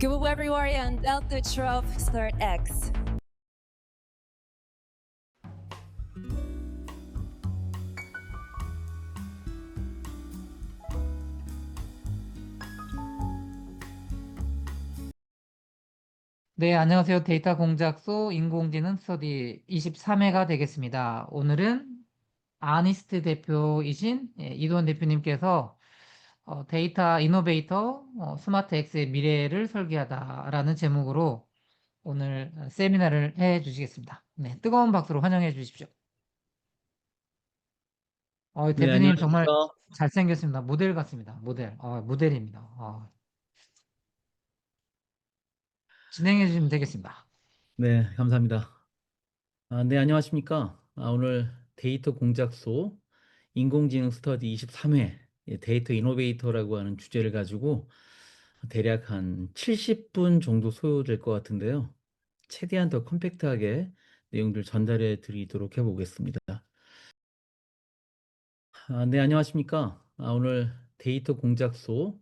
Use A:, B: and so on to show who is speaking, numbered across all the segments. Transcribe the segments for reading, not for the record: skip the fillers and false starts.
A: Go everywhere and altitude of start X.
B: 네, 안녕하세요. 데이터 공작소 인공지능 스터디 23회가 되겠습니다. 오늘은 아니스트 대표이신 이도원 대표님께서 데이터 이노베이터 스마트 X의 미래를 설계하다라는 제목으로 오늘 세미나를 해 주시겠습니다. 네, 뜨거운 박수로 환영해 주십시오.
C: 네,
B: 대표님 정말
C: 안녕하십니까.
B: 잘생겼습니다. 모델 같습니다. 모델입니다. 진행해 주시면 되겠습니다.
C: 네, 감사합니다. 네, 안녕하십니까. 오늘 데이터 공작소 인공지능 스터디 23회 데이터 이노베이터라고 하는 주제를 가지고 대략 한 70분 정도 소요될 것 같은데요. 최대한 더 컴팩트하게 내용들 전달해 드리도록 해보겠습니다. 네, 안녕하십니까. 오늘 데이터 공작소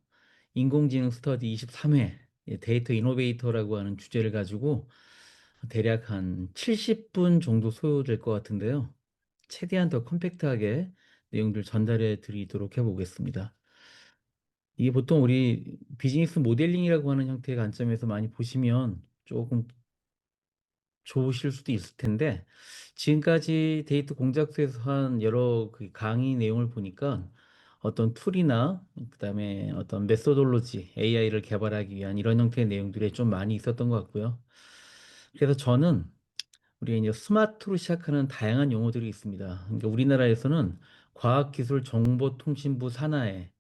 C: 인공지능 스터디 23회 데이터 이노베이터라고 하는 주제를 가지고 대략 한 70분 정도 소요될 것 같은데요. 최대한 더 컴팩트하게 내용들 전달해 드리도록 해보겠습니다. 이게 보통 우리 비즈니스 모델링이라고 하는 형태의 관점에서 많이 보시면 조금 좋으실 수도 있을 텐데, 지금까지 데이터 공작소에서 한 여러 그 강의 내용을 보니까 어떤 툴이나 그다음에 어떤 메소돌로지, AI를 개발하기 위한 이런 형태의 내용들이 좀 많이 있었던 것 같고요. 그래서 저는 우리가 이제 스마트로 시작하는 다양한 용어들이 있습니다. 그러니까 우리나라에서는 과학기술정보통신부 산하에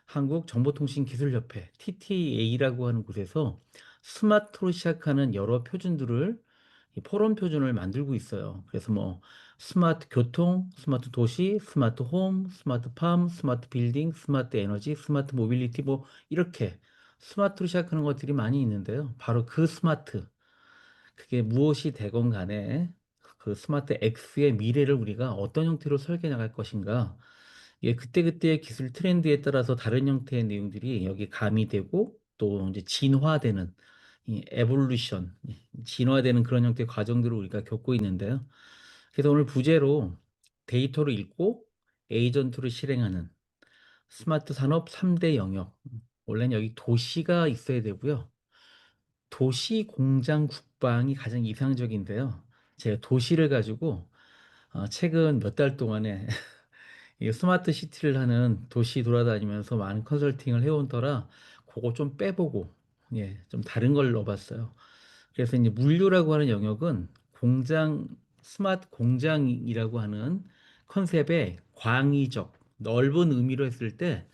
C: 한국정보통신기술협회 TTA라고 하는 곳에서 스마트로 시작하는 여러 표준들을 이 포럼 표준을 만들고 있어요. 그래서 뭐 스마트 교통, 스마트 도시, 스마트 홈, 스마트 팜, 스마트 빌딩, 스마트 에너지, 스마트 모빌리티 뭐 이렇게 스마트로 시작하는 것들이 많이 있는데요. 바로 그 스마트 그게 무엇이 되건 간에 그 스마트 X의 미래를 우리가 어떤 형태로 설계 나갈 것인가. 예, 그때그때의 기술 트렌드에 따라서 다른 형태의 내용들이 여기 가미되고 또 이제 진화되는 이 에볼루션, 진화되는 그런 형태의 과정들을 우리가 겪고 있는데요. 그래서 오늘 부제로 데이터를 읽고 에이전트를 실행하는 스마트 산업 3대 영역. 원래는 여기 도시가 있어야 되고요. 도시 공장 국방이 가장 이상적인데요. 제가 도시를 가지고 최근 몇 달 동안에 이 스마트 시티를 하는 도시 돌아다니면서 많은 컨설팅을 해온 터라 그거 좀 빼보고 좀 다른 걸 넣어봤어요. 그래서 이제 물류라고 하는 영역은 공장 스마트 공장이라고 하는 컨셉의 광의적 넓은 의미로 했을 때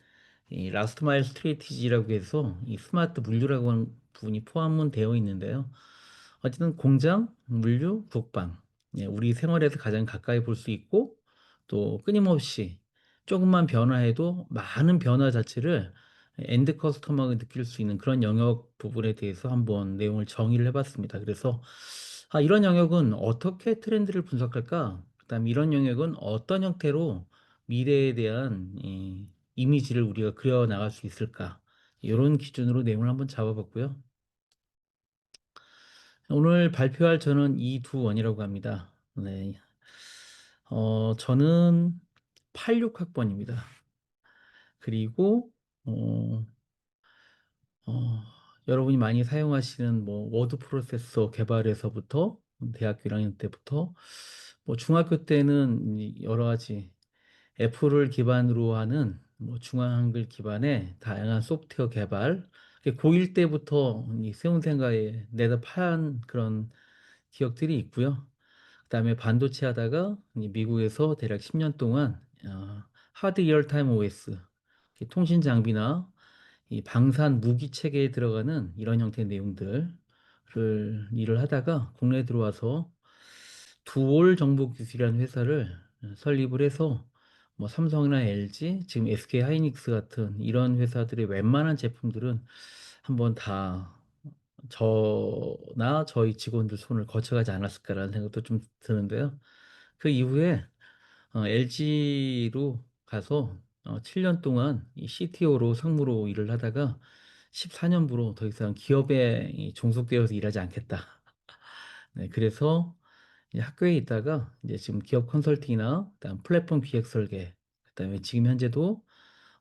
C: 이 라스트 마일 스트레티지라고 해서 이 스마트 물류라고 하는 부분이 포함은 되어 있는데요. 어쨌든 공장, 물류, 국방, 우리 생활에서 가장 가까이 볼 수 있고 또 끊임없이 조금만 변화해도 많은 변화 자체를 엔드 커스터머가 느낄 수 있는 그런 영역 부분에 대해서 한번 내용을 정의를 해봤습니다. 그래서 이런 영역은 어떻게 트렌드를 분석할까? 그다음 이런 영역은 어떤 형태로 미래에 대한 이 이미지를 우리가 그려 나갈 수 있을까? 이런 기준으로 내용을 한번 잡아봤고요. 오늘 발표할 저는 이두원이라고 합니다. 네. 저는 86학번입니다. 그리고 어, 어, 여러분이 많이 사용하시는 뭐 워드 프로세서 개발에서부터 대학교 1학년 때부터 뭐 중학교 때는 이 여러 가지 애플을 기반으로 하는 뭐 중앙 한글 기반의 다양한 소프트웨어 개발 고1 때부터 이 세운생가에 내다 파한 그런 기억들이 있고요. 그다음에 반도체 하다가 이 미국에서 대략 10년 동안 하드 리얼타임 OS 통신 장비나 이 방산 무기 체계에 들어가는 이런 형태의 내용들을 일을 하다가 국내에 들어와서 두올 정보기술이라는 회사를 설립을 해서 뭐 삼성이나 LG, 지금 SK 하이닉스 같은 이런 회사들의 웬만한 제품들은 한번 다 저나 저희 직원들 손을 거쳐가지 않았을까라는 생각도 좀 드는데요. 그 이후에 LG로 가서 7년 동안 이 CTO로 상무로 일을 하다가 14년부로 더 이상 기업에 종속되어서 일하지 않겠다. 네, 그래서 이제 학교에 있다가 이제 지금 기업 컨설팅이나 그다음 플랫폼 기획 설계, 그다음에 지금 현재도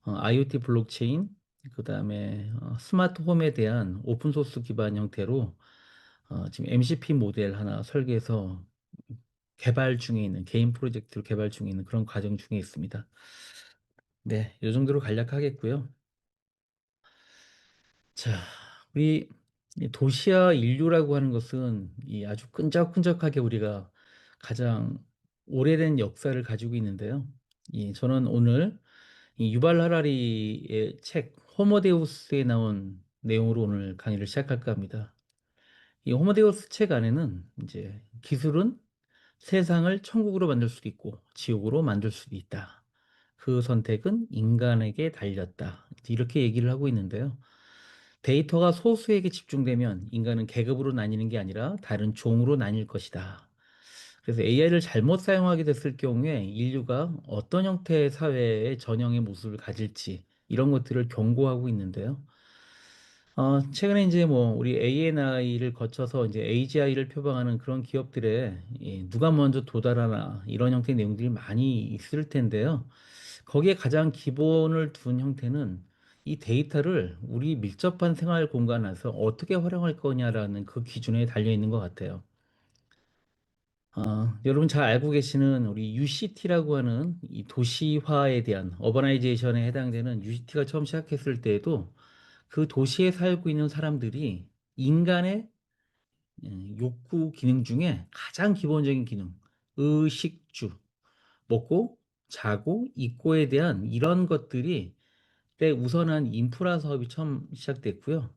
C: IoT 블록체인, 그다음에 스마트 홈에 대한 오픈 소스 기반 형태로 지금 MCP 모델 하나 설계해서 개발 중에 있는 개인 프로젝트를 개발 중에 있는 그런 과정 중에 있습니다. 네, 이 정도로 간략하겠고요. 자, 우리 이 도시와 인류라고 하는 것은 이 아주 끈적끈적하게 우리가 가장 오래된 역사를 가지고 있는데요. 저는 오늘 이 유발 하라리의 책 호모데우스에 나온 내용으로 오늘 강의를 시작할까 합니다. 이 호모데우스 책 안에는 이제 기술은 세상을 천국으로 만들 수도 있고 지옥으로 만들 수도 있다. 그 선택은 인간에게 달렸다. 이렇게 얘기를 하고 있는데요. 데이터가 소수에게 집중되면 인간은 계급으로 나뉘는 게 아니라 다른 종으로 나뉠 것이다. 그래서 AI를 잘못 사용하게 됐을 경우에 인류가 어떤 형태의 사회의 전형의 모습을 가질지 이런 것들을 경고하고 있는데요. 최근에 이제 뭐 우리 ANI를 거쳐서 이제 AGI를 표방하는 그런 기업들에 누가 먼저 도달하나 이런 형태의 내용들이 많이 있을 텐데요. 거기에 가장 기본을 둔 형태는 이 데이터를 우리 밀접한 생활 공간에서 어떻게 활용할 거냐라는 그 기준에 달려 있는 것 같아요. 여러분 잘 알고 계시는 우리 UCT라고 하는 이 도시화에 대한 어버나이제이션에 해당되는 UCT가 처음 시작했을 때에도 그 도시에 살고 있는 사람들이 인간의 욕구 기능 중에 가장 기본적인 기능, 의식주, 먹고 자고 입고에 대한 이런 것들이 때 우선한 인프라 사업이 처음 시작됐고요.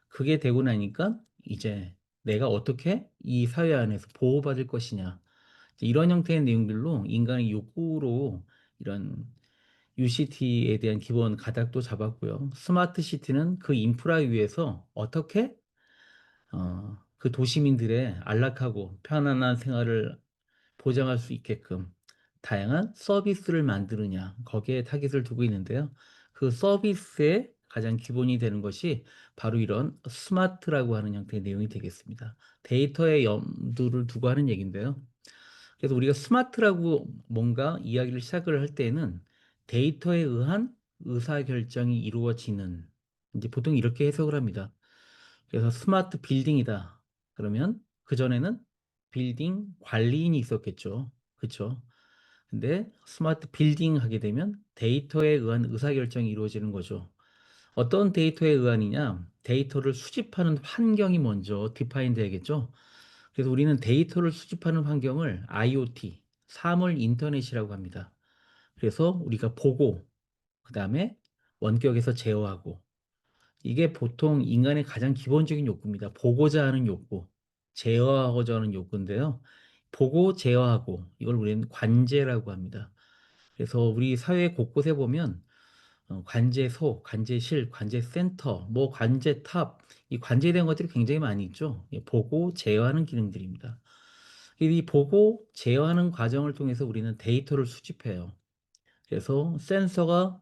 C: 그게 되고 나니까 이제 내가 어떻게 이 사회 안에서 보호받을 것이냐. 이런 형태의 내용들로 인간의 욕구로 이런 UCT에 대한 기본 가닥도 잡았고요. 스마트 시티는 그 인프라 위에서 어떻게 그 도시민들의 안락하고 편안한 생활을 보장할 수 있게끔 다양한 서비스를 만드느냐, 거기에 타깃을 두고 있는데요. 그 서비스의 가장 기본이 되는 것이 바로 이런 스마트라고 하는 형태의 내용이 되겠습니다. 데이터에 염두를 두고 하는 얘기인데요. 그래서 우리가 스마트라고 뭔가 이야기를 시작을 할 때는 데이터에 의한 의사결정이 이루어지는, 이제 보통 이렇게 해석을 합니다. 그래서 스마트 빌딩이다. 그러면 그전에는 빌딩 관리인이 있었겠죠. 그렇죠? 근데 스마트 빌딩 하게 되면 데이터에 의한 의사결정이 이루어지는 거죠. 어떤 데이터에 의한이냐? 데이터를 수집하는 환경이 먼저 디파인 돼야겠죠. 그래서 우리는 데이터를 수집하는 환경을 IoT, 사물 인터넷이라고 합니다. 그래서 우리가 보고, 그 다음에 원격에서 제어하고, 이게 보통 인간의 가장 기본적인 욕구입니다. 보고자 하는 욕구, 제어하고자 하는 욕구인데요. 보고 제어하고, 이걸 우리는 관제라고 합니다. 그래서 우리 사회 곳곳에 보면 관제소, 관제실, 관제센터, 뭐 관제탑, 이 관제된 것들이 굉장히 많이 있죠. 보고 제어하는 기능들입니다. 이 보고 제어하는 과정을 통해서 우리는 데이터를 수집해요. 그래서 센서가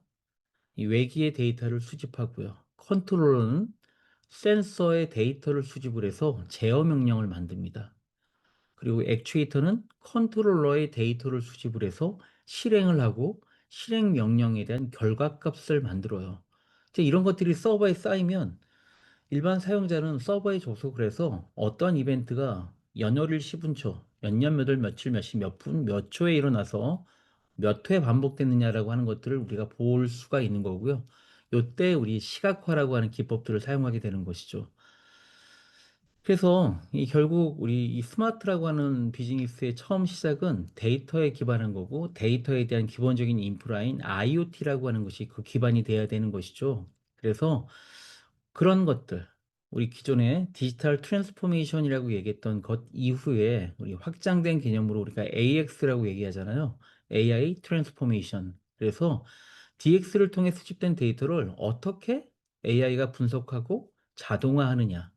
C: 이 외기의 데이터를 수집하고요. 컨트롤러는 센서의 데이터를 수집을 해서 제어 명령을 만듭니다. 그리고 액추에이터는 컨트롤러의 데이터를 수집을 해서 실행을 하고 실행 명령에 대한 결과값을 만들어요. 이제 이런 것들이 서버에 쌓이면 일반 사용자는 서버에 접속을 해서 어떤 이벤트가 연월일 10분초, 몇 년, 몇 월, 며칠, 몇 시, 몇 분, 몇 초에 일어나서 몇 회 반복됐느냐라고 하는 것들을 우리가 볼 수가 있는 거고요. 요때 우리 시각화라고 하는 기법들을 사용하게 되는 것이죠. 그래서 결국 우리 이 스마트라고 하는 비즈니스의 처음 시작은 데이터에 기반한 거고 데이터에 대한 기본적인 인프라인 IoT라고 하는 것이 그 기반이 돼야 되는 것이죠. 그래서 그런 것들, 우리 기존에 디지털 트랜스포메이션이라고 얘기했던 것 이후에 우리 확장된 개념으로 우리가 AX라고 얘기하잖아요. AI 트랜스포메이션. 그래서 DX를 통해 수집된 데이터를 어떻게 AI가 분석하고 자동화하느냐.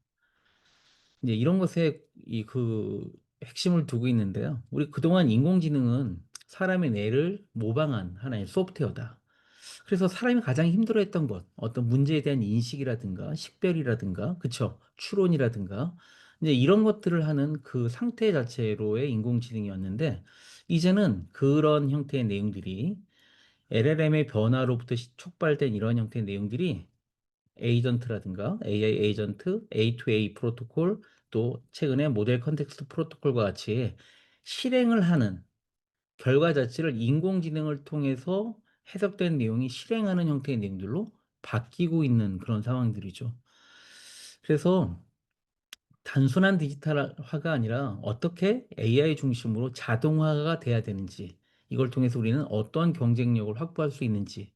C: 이제 이런 것에 그 핵심을 두고 있는데요. 우리 그동안 인공지능은 사람의 뇌를 모방한 하나의 소프트웨어다. 그래서 사람이 가장 힘들어했던 것, 어떤 문제에 대한 인식이라든가 식별이라든가, 그쵸? 추론이라든가, 이제 이런 것들을 하는 그 상태 자체로의 인공지능이었는데, 이제는 그런 형태의 내용들이 LLM의 변화로부터 촉발된 이런 형태의 내용들이 에이전트라든가 AI 에이전트, A2A 프로토콜, 또 최근에 모델 컨텍스트 프로토콜과 같이 실행을 하는 결과 자체를 인공지능을 통해서 해석된 내용이 실행하는 형태의 내용들로 바뀌고 있는 그런 상황들이죠. 그래서 단순한 디지털화가 아니라 어떻게 AI 중심으로 자동화가 돼야 되는지, 이걸 통해서 우리는 어떠한 경쟁력을 확보할 수 있는지,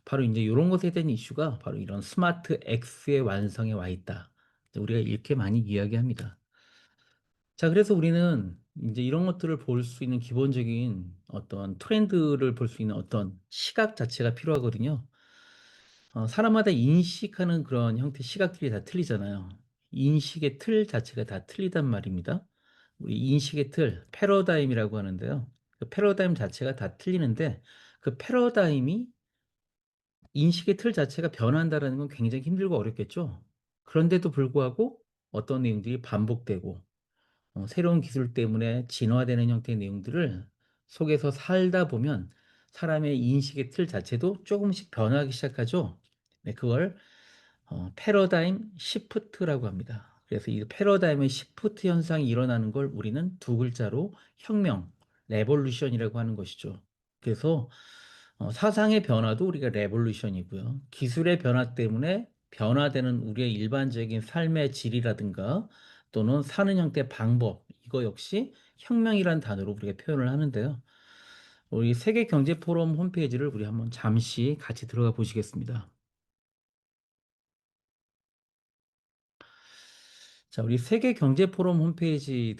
C: 바로 이제 이런 것에 대한 이슈가 바로 이런 스마트 X의 완성에 와 있다. 우리가 이렇게 많이 이야기합니다. 자, 그래서 우리는 이제 이런 것들을 볼 수 있는 기본적인 어떤 트렌드를 볼 수 있는 어떤 시각 자체가 필요하거든요. 사람마다 인식하는 그런 형태 시각들이 다 틀리잖아요. 인식의 틀 자체가 다 틀리단 말입니다. 우리 인식의 틀, 패러다임이라고 하는데요. 그 패러다임 자체가 다 틀리는데 그 패러다임이 인식의 틀 자체가 변한다라는 건 굉장히 힘들고 어렵겠죠. 그런데도 불구하고 어떤 내용들이 반복되고 새로운 기술 때문에 진화되는 형태의 내용들을 속에서 살다 보면 사람의 인식의 틀 자체도 조금씩 변하기 시작하죠. 네, 그걸 패러다임 시프트라고 합니다. 그래서 이 패러다임의 시프트 현상이 일어나는 걸 우리는 두 글자로 혁명, 레볼루션이라고 하는 것이죠. 그래서 사상의 변화도 우리가 레볼루션이고요. 기술의 변화 때문에 변화되는 우리의 일반적인 삶의 질이라든가 또는 사는 형태 방법, 이거 역시 혁명이라는 단어로 우리가 표현을 하는데요. 우리 세계 경제 포럼 홈페이지를 우리 한번 잠시 같이 들어가 보시겠습니다. 자, 우리 세계 경제 포럼 홈페이지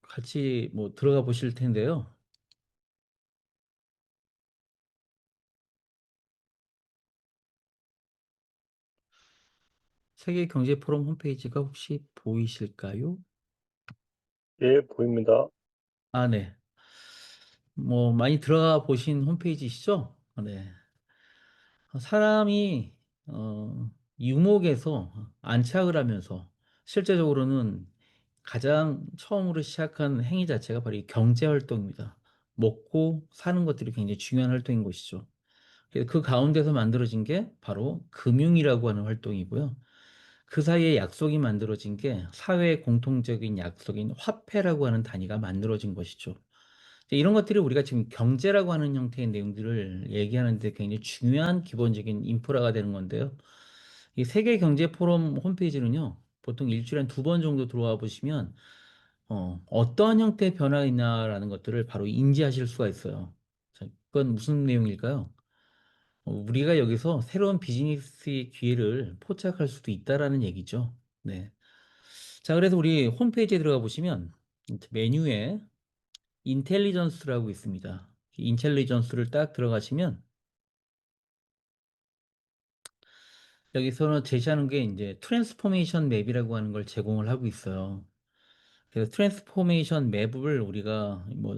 C: 같이 뭐 들어가 보실 텐데요. 세계 경제 포럼 홈페이지가 혹시 보이실까요?
D: 예, 보입니다.
C: 아, 네. 뭐 많이 들어가 보신 홈페이지시죠? 네. 사람이 유목에서 안착을 하면서 실제적으로는 가장 처음으로 시작한 행위 자체가 바로 이 경제 활동입니다. 먹고 사는 것들이 굉장히 중요한 활동인 것이죠. 그래서 그 가운데서 만들어진 게 바로 금융이라고 하는 활동이고요. 그 사이에 약속이 만들어진 게 사회의 공통적인 약속인 화폐라고 하는 단위가 만들어진 것이죠. 이런 것들이 우리가 지금 경제라고 하는 형태의 내용들을 얘기하는데 굉장히 중요한 기본적인 인프라가 되는 건데요. 이 세계 경제 포럼 홈페이지는요, 보통 일주일에 한 두 번 정도 들어와 보시면, 어떠한 형태의 변화가 있나라는 것들을 바로 인지하실 수가 있어요. 자, 그건 무슨 내용일까요? 우리가 여기서 새로운 비즈니스의 기회를 포착할 수도 있다라는 얘기죠. 네. 자, 그래서 우리 홈페이지에 들어가 보시면 메뉴에 인텔리전스라고 있습니다. 인텔리전스를 딱 들어가시면 여기서는 제시하는 게 이제 트랜스포메이션 맵이라고 하는 걸 제공을 하고 있어요. 그래서 트랜스포메이션 맵을 우리가 뭐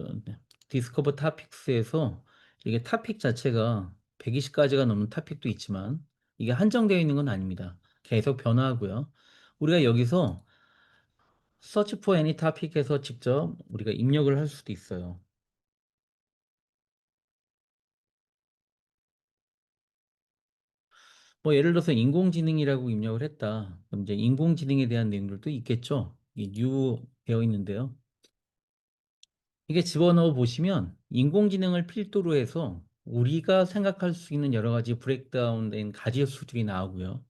C: 디스커버 타픽스에서 이게 타픽 자체가 120가지가 넘는 타픽도 있지만 이게 한정되어 있는 건 아닙니다. 계속 변화하고요. 우리가 여기서 Search for any topic에서 직접 우리가 입력을 할 수도 있어요. 뭐 예를 들어서 인공지능이라고 입력을 했다. 그럼 이제 인공지능에 대한 내용들도 있겠죠. 이 new 되어 있는데요. 이게 집어넣어 보시면 인공지능을 필두로 해서 우리가 생각할 수 있는 여러 가지 브레이크다운된 가지수들이 나오고요.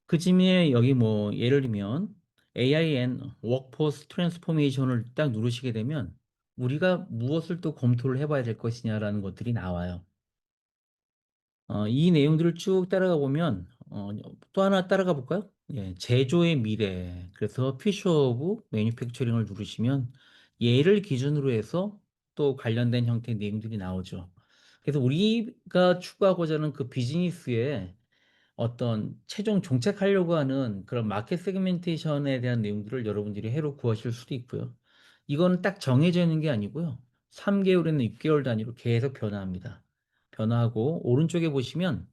C: 그 쯤에 여기 뭐 예를 들면 AI and Workforce Transformation을 딱 누르시게 되면 우리가 무엇을 또 검토를 해봐야 될 것이냐라는 것들이 나와요. 이 내용들을 쭉 따라가 보면 또 하나 따라가 볼까요? 예, 제조의 미래. 그래서 퓨처 오브 매니팩처링을 누르시면 얘를 기준으로 해서 또 관련된 형태의 내용들이 나오죠. 그래서 우리가 추구하고자 하는 그 비즈니스에 어떤 최종 정착하려고 하는 그런 마켓 세그멘테이션에 대한 내용들을 여러분들이 해로 구하실 수도 있고요. 이거는 딱 정해져 있는 게 아니고요. 3개월에는 6개월 단위로 계속 변화합니다. 변화하고 오른쪽에 보시면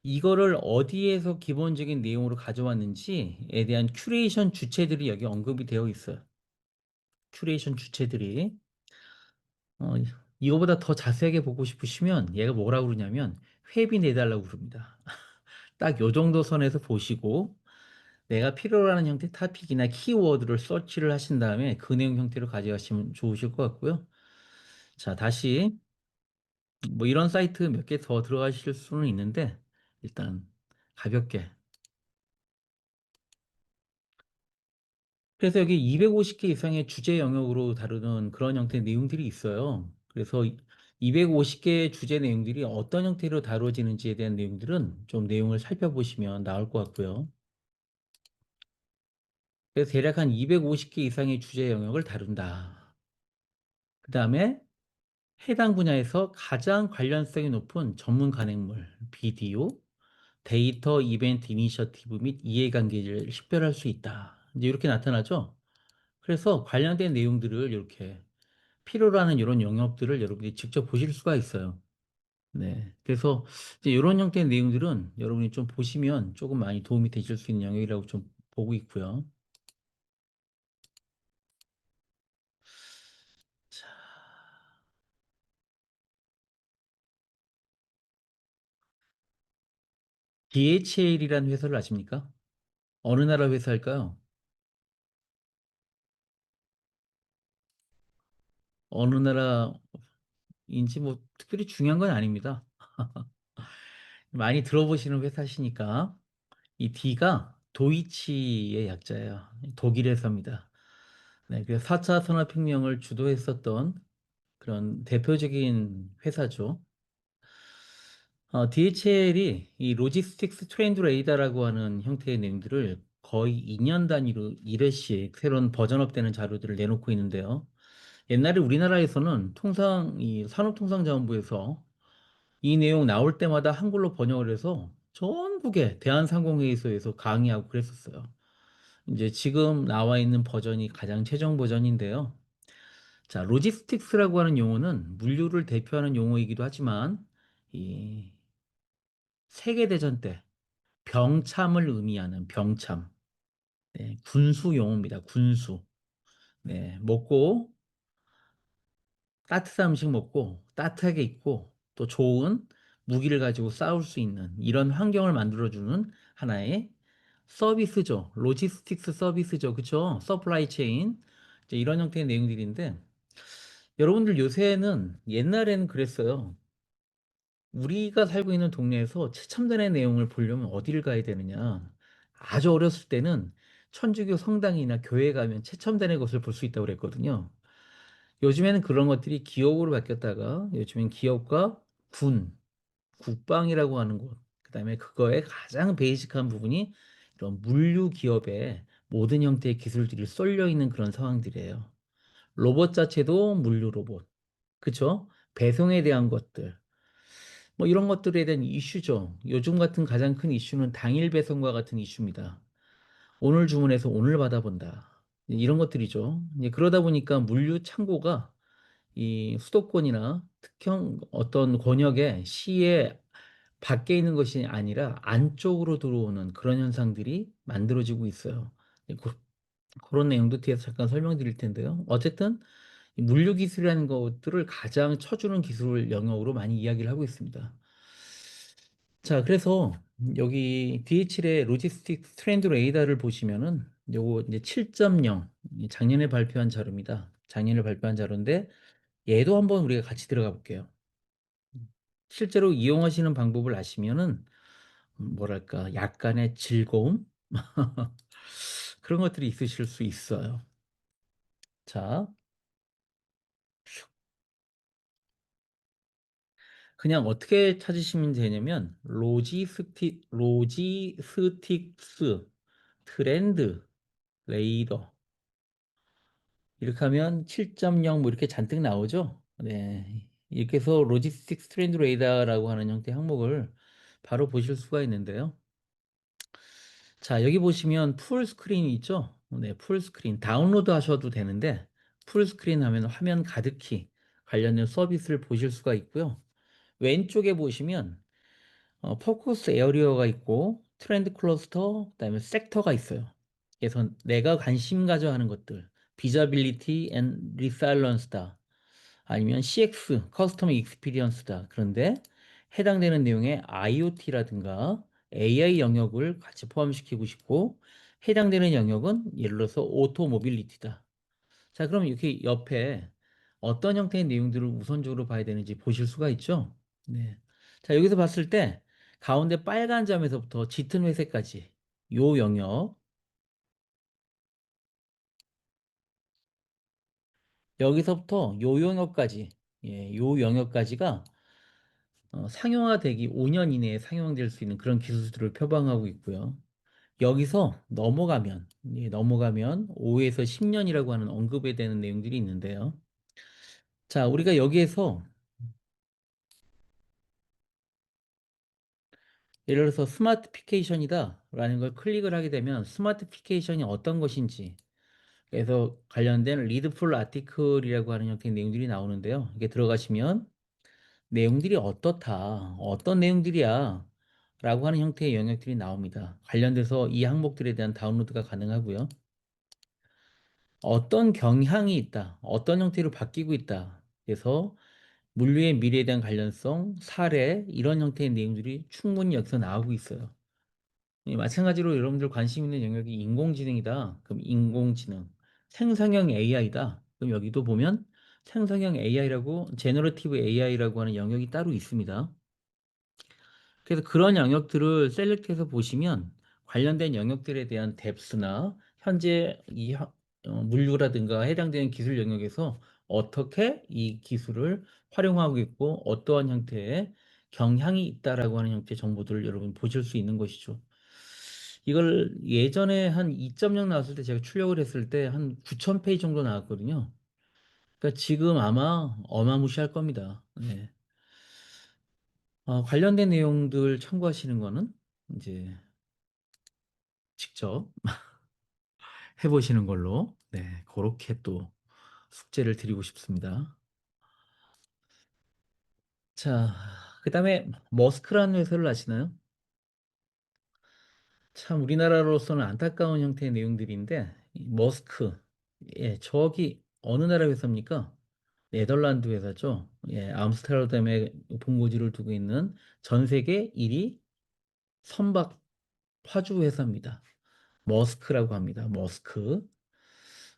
C: 이거를 어디에서 기본적인 내용으로 가져왔는지에 대한 큐레이션 주체들이 여기 언급이 되어 있어요. 큐레이션 주체들이. 어, 이거보다 더 자세하게 보고 싶으시면 얘가 뭐라고 그러냐면 회비 내달라고 그럽니다. 딱 요 정도 선에서 보시고 내가 필요로 하는 형태 토픽이나 키워드를 서치를 하신 다음에 그 내용 형태로 가져가시면 좋으실 것 같고요. 자, 다시 뭐 이런 사이트 몇 개 더 들어가실 수는 있는데 일단 가볍게. 그래서 여기 250개 이상의 주제 영역으로 다루는 그런 형태의 내용들이 있어요. 그래서 250개의 주제 내용들이 어떤 형태로 다루어지는지에 대한 내용들은 좀 내용을 살펴보시면 나올 것 같고요. 그래서 대략 한 250개 이상의 주제 영역을 다룬다. 그 다음에 해당 분야에서 가장 관련성이 높은 전문 관행물, 비디오, 데이터, 이벤트, 이니셔티브 및 이해관계를 식별할 수 있다. 이제 이렇게 나타나죠. 그래서 관련된 내용들을 이렇게 필요로 하는 이런 영역들을 여러분이 직접 보실 수가 있어요. 네. 그래서 이제 이런 형태의 내용들은 여러분이 좀 보시면 조금 많이 도움이 되실 수 있는 영역이라고 좀 보고 있고요. 자, DHL이라는 회사를 아십니까? 어느 나라 회사일까요? 어느 나라인지 뭐 특별히 중요한 건 아닙니다. 많이 들어보시는 회사시니까 이 D가 도이치의 약자예요. 독일 회사입니다. 네, 그래서 4차 산업혁명을 주도했었던 그런 대표적인 회사죠. DHL이 이 로지스틱스 트렌드 레이더라고 하는 형태의 내용들을 거의 2년 단위로 1회씩 새로운 버전업되는 자료들을 내놓고 있는데요. 옛날에 우리나라에서는 통상 이 산업통상자원부에서 이 내용 나올 때마다 한글로 번역을 해서 전국의 대한상공회의소에서 강의하고 그랬었어요. 이제 지금 나와 있는 버전이 가장 최종 버전인데요. 자, 로지스틱스라고 하는 용어는 물류를 대표하는 용어이기도 하지만 이 세계대전 때 병참을 의미하는 병참. 네, 군수 용어입니다. 군수. 네, 먹고 따뜻한 음식 먹고 따뜻하게 입고 또 좋은 무기를 가지고 싸울 수 있는 이런 환경을 만들어주는 하나의 서비스죠. 로지스틱스 서비스죠. 그쵸? 서플라이 체인. 이제 이런 형태의 내용들인데 여러분들 요새는 옛날에는 그랬어요. 우리가 살고 있는 동네에서 최첨단의 내용을 보려면 어디를 가야 되느냐. 아주 어렸을 때는 천주교 성당이나 교회 가면 최첨단의 것을 볼 수 있다고 그랬거든요. 요즘에는 그런 것들이 기업으로 바뀌었다가 요즘엔 기업과 군, 국방이라고 하는 곳, 그다음에 그거의 가장 베이직한 부분이 이런 물류 기업의 모든 형태의 기술들이 쏠려 있는 그런 상황들이에요. 로봇 자체도 물류 로봇, 그쵸? 배송에 대한 것들, 뭐 이런 것들에 대한 이슈죠. 요즘 같은 가장 큰 이슈는 당일 배송과 같은 이슈입니다. 오늘 주문해서 오늘 받아본다. 이런 것들이죠. 이제 그러다 보니까 물류 창고가 이 수도권이나 특정 어떤 권역의 시의 밖에 있는 것이 아니라 안쪽으로 들어오는 그런 현상들이 만들어지고 있어요. 그런 내용도 뒤에서 잠깐 설명드릴 텐데요. 어쨌든 이 물류 기술이라는 것들을 가장 쳐주는 기술 영역으로 많이 이야기를 하고 있습니다. 자, 그래서 여기 DHL의 로지스틱 트렌드 레이더를 보시면은 요거 이제 7.0 작년에 발표한 자료입니다. 작년에 발표한 자료인데 얘도 한번 우리가 같이 들어가 볼게요. 실제로 이용하시는 방법을 아시면은 뭐랄까 약간의 즐거움 그런 것들이 있으실 수 있어요. 자, 그냥 어떻게 찾으시면 되냐면 로지스틱스 트렌드 레이더 이렇게 하면 7.0 뭐 이렇게 잔뜩 나오죠. 네. 이렇게 해서 로지스틱스 트렌드 레이더라고 하는 형태의 항목을 바로 보실 수가 있는데요. 자, 여기 보시면 풀 스크린이 있죠? 네, 풀 스크린 다운로드 하셔도 되는데 풀 스크린 하면 화면 가득히 관련된 서비스를 보실 수가 있고요. 왼쪽에 보시면 포커스 에어리어가 있고 트렌드 클러스터, 그다음에 섹터가 있어요. 그래서 내가 관심 가져 하는 것들, 비저빌리티 앤 리사일런스다. 아니면 CX, 커스터머 익스피리언스다. 그런데 해당되는 내용에 IoT라든가 AI 영역을 같이 포함시키고 싶고 해당되는 영역은 예를 들어서 오토모빌리티다. 자, 그럼 이렇게 옆에 어떤 형태의 내용들을 우선적으로 봐야 되는지 보실 수가 있죠? 네. 자, 여기서 봤을 때 가운데 빨간 점에서부터 짙은 회색까지 요 영역, 여기서부터 요 영역까지, 예, 요 영역까지가 상용화되기 5년 이내에 상용될 수 있는 그런 기술들을 표방하고 있고요. 여기서 넘어가면, 예, 넘어가면 5에서 10년이라고 하는 언급에 대한 내용들이 있는데요. 자, 우리가 여기에서 예를 들어서 스마트피케이션이다 라는 걸 클릭을 하게 되면 스마트피케이션이 어떤 것인지 그래서 관련된 리드풀 아티클이라고 하는 형태의 내용들이 나오는데요. 이게 들어가시면 내용들이 어떻다, 어떤 내용들이야 라고 하는 형태의 영역들이 나옵니다. 관련돼서 이 항목들에 대한 다운로드가 가능하고요. 어떤 경향이 있다, 어떤 형태로 바뀌고 있다. 그래서 물류의 미래에 대한 관련성, 사례 이런 형태의 내용들이 충분히 여기서 나오고 있어요. 예, 마찬가지로 여러분들 관심 있는 영역이 인공지능이다. 그럼 인공지능, 생성형 AI다. 그럼 여기도 보면 생성형 AI라고 제너러티브 AI라고 하는 영역이 따로 있습니다. 그래서 그런 영역들을 셀렉트해서 보시면 관련된 영역들에 대한 뎁스나 현재 물류라든가 해당되는 기술 영역에서 어떻게 이 기술을 활용하고 있고 어떠한 형태의 경향이 있다라고 하는 형태의 정보들을 여러분 보실 수 있는 것이죠. 이걸 예전에 한 2.0 나왔을 때 제가 출력을 했을 때 한 9,000 페이지 정도 나왔거든요. 그러니까 지금 아마 어마무시할 겁니다. 네. 관련된 내용들 참고하시는 거는 이제 직접 해보시는 걸로, 네, 그렇게 또 숙제를 드리고 싶습니다. 자, 그 다음에 머스크라는 회사를 아시나요? 참 우리나라로서는 안타까운 형태의 내용들인데 이 머스크, 예, 저기 어느 나라 회사입니까? 네덜란드 회사죠. 예, 암스테르담에 본고지를 두고 있는 전 세계 1위 선박 파주 회사입니다. 머스크라고 합니다. 머스크.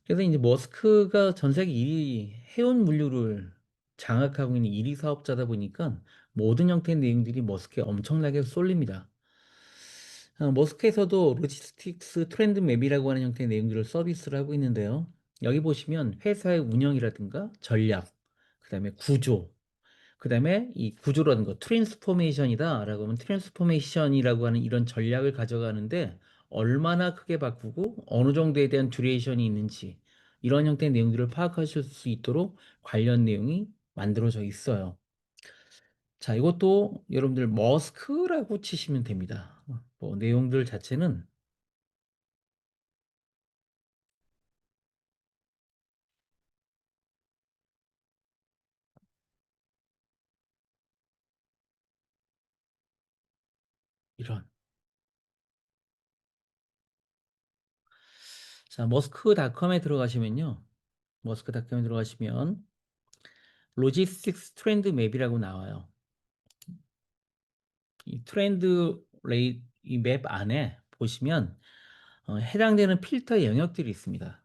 C: 그래서 이제 머스크가 전 세계 1위 해운 물류를 장악하고 있는 1위 사업자다 보니까 모든 형태의 내용들이 머스크에 엄청나게 쏠립니다. 머스크에서도 로지스틱스 트렌드 맵이라고 하는 형태의 내용들을 서비스를 하고 있는데요. 여기 보시면 회사의 운영이라든가 전략, 그 다음에 구조, 그 다음에 이 구조라는 거, 트랜스포메이션이다 라고 하면 트랜스포메이션이라고 하는 이런 전략을 가져가는데 얼마나 크게 바꾸고 어느 정도에 대한 듀레이션이 있는지 이런 형태의 내용들을 파악하실 수 있도록 관련 내용이 만들어져 있어요. 자, 이것도 여러분들 머스크라고 치시면 됩니다. 뭐 내용들 자체는 이런. 자, 머스크닷컴에 들어가시면요. 머스크닷컴에 들어가시면 로지스틱스 트렌드 맵이라고 나와요. 이 트렌드 레이 이맵 안에 보시면 해당되는 필터 영역들이 있습니다.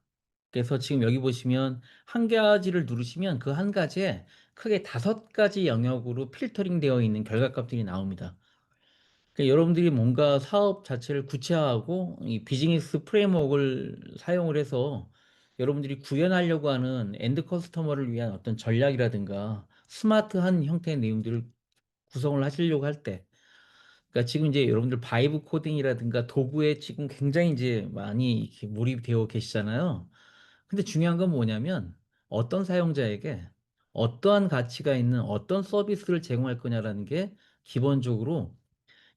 C: 그래서 지금 여기 보시면 한 가지를 누르시면 그 한 가지에 크게 5가지 영역으로 필터링 되어 있는 결과값들이 나옵니다. 그러니까 여러분들이 뭔가 사업 자체를 구체화하고 이 비즈니스 프레임워크를 사용을 해서 여러분들이 구현하려고 하는 엔드 커스터머를 위한 어떤 전략이라든가 스마트한 형태의 내용들을 구성을 하시려고 할 때, 그러니까 지금 이제 여러분들 바이브 코딩이라든가 도구에 지금 굉장히 이제 많이 이렇게 몰입되어 계시잖아요. 근데 중요한 건 뭐냐면 어떤 사용자에게 어떠한 가치가 있는 어떤 서비스를 제공할 거냐라는 게 기본적으로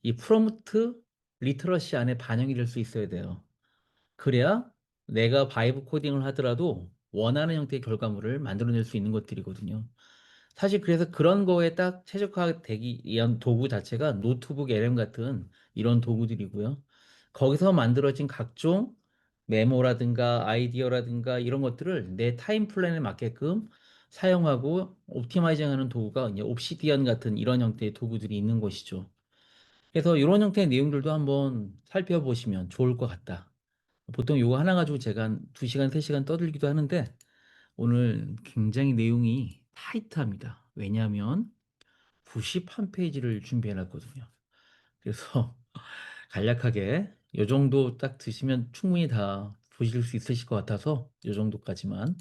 C: 이 프롬프트 리터러시 안에 반영이 될 수 있어야 돼요. 그래야 내가 바이브 코딩을 하더라도 원하는 형태의 결과물을 만들어낼 수 있는 것들이거든요. 사실 그래서 그런 거에 딱 최적화되기 위한 도구 자체가 노트북 LM 같은 이런 도구들이고요. 거기서 만들어진 각종 메모라든가 아이디어라든가 이런 것들을 내 타임 플랜에 맞게끔 사용하고 옵티마이징하는 도구가 이제 옵시디언 같은 이런 형태의 도구들이 있는 것이죠. 그래서 이런 형태의 내용들도 한번 살펴보시면 좋을 것 같다. 보통 이거 하나 가지고 제가 한 2시간, 3시간 떠들기도 하는데 오늘 굉장히 내용이 타이트합니다. 왜냐하면 91페이지를 준비해 놨거든요. 그래서 간략하게 이 정도 딱 드시면 충분히 다 보실 수 있으실 것 같아서 이 정도까지만.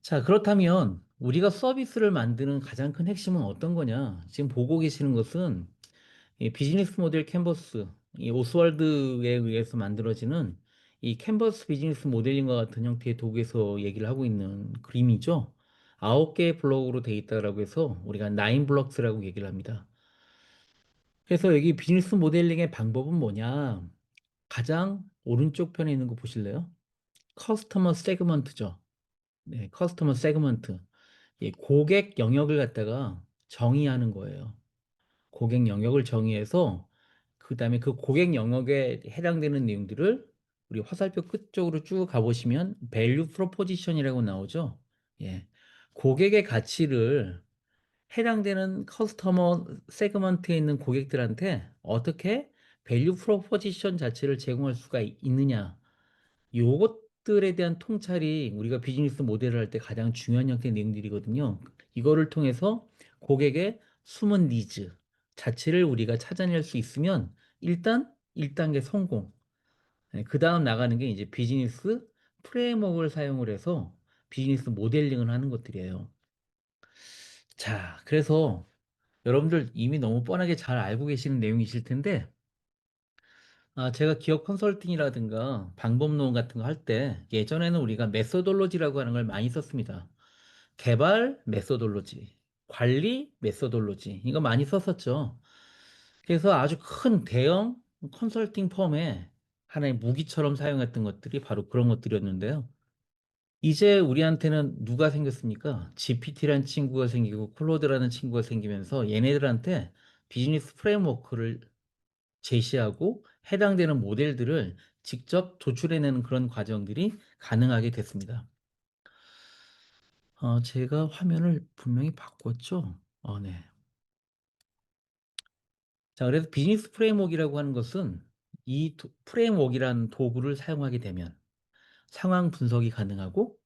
C: 자, 그렇다면 우리가 서비스를 만드는 가장 큰 핵심은 어떤 거냐? 지금 보고 계시는 것은 이 비즈니스 모델 캔버스, 이 오스월드에 의해서 만들어지는 이 캔버스 비즈니스 모델링과 같은 형태의 도구에서 얘기를 하고 있는 그림이죠. 9개의 블록으로 되어 있다라고 해서 우리가 9 블록스라고 얘기를 합니다. 그래서 여기 비즈니스 모델링의 방법은 뭐냐? 가장 오른쪽 편에 있는 거 보실래요? 커스터머 세그먼트죠. 네, 커스터머 세그먼트. 이 고객 영역을 갖다가 정의하는 거예요. 고객 영역을 정의해서 그다음에 그 고객 영역에 해당되는 내용들을 우리 화살표 끝쪽으로 쭉 가보시면 밸류 프로포지션이라고 나오죠. 예. 고객의 가치를 해당되는 커스터머 세그먼트에 있는 고객들한테 어떻게 밸류 프로포지션 자체를 제공할 수가 있느냐. 요것들에 대한 통찰이 우리가 비즈니스 모델을 할 때 가장 중요한 형태의 내용들이거든요. 이거를 통해서 고객의 숨은 니즈 자체를 우리가 찾아낼 수 있으면 일단 1단계 성공. 그 다음 나가는 게 이제 비즈니스 프레임워크를 사용을 해서 비즈니스 모델링을 하는 것들이에요. 자, 그래서 여러분들 이미 너무 뻔하게 잘 알고 계시는 내용이실 텐데 제가 기업 컨설팅이라든가 방법론 같은 거 할 때 예전에는 우리가 메소돌로지라고 하는 걸 많이 썼습니다. 개발 메소돌로지, 관리 메소돌로지 이거 많이 썼었죠. 그래서 아주 큰 대형 컨설팅 펌에 하나의 무기처럼 사용했던 것들이 바로 그런 것들이었는데요. 이제 우리한테는 누가 생겼습니까? GPT라는 친구가 생기고 클로드라는 친구가 생기면서 얘네들한테 비즈니스 프레임워크를 제시하고 해당되는 모델들을 직접 도출해내는 그런 과정들이 가능하게 됐습니다. 제가 화면을 분명히 바꿨죠? 네. 자, 그래서 비즈니스 프레임워크라고 하는 것은 이 프레임워크라는 도구를 사용하게 되면 상황 분석이 가능하고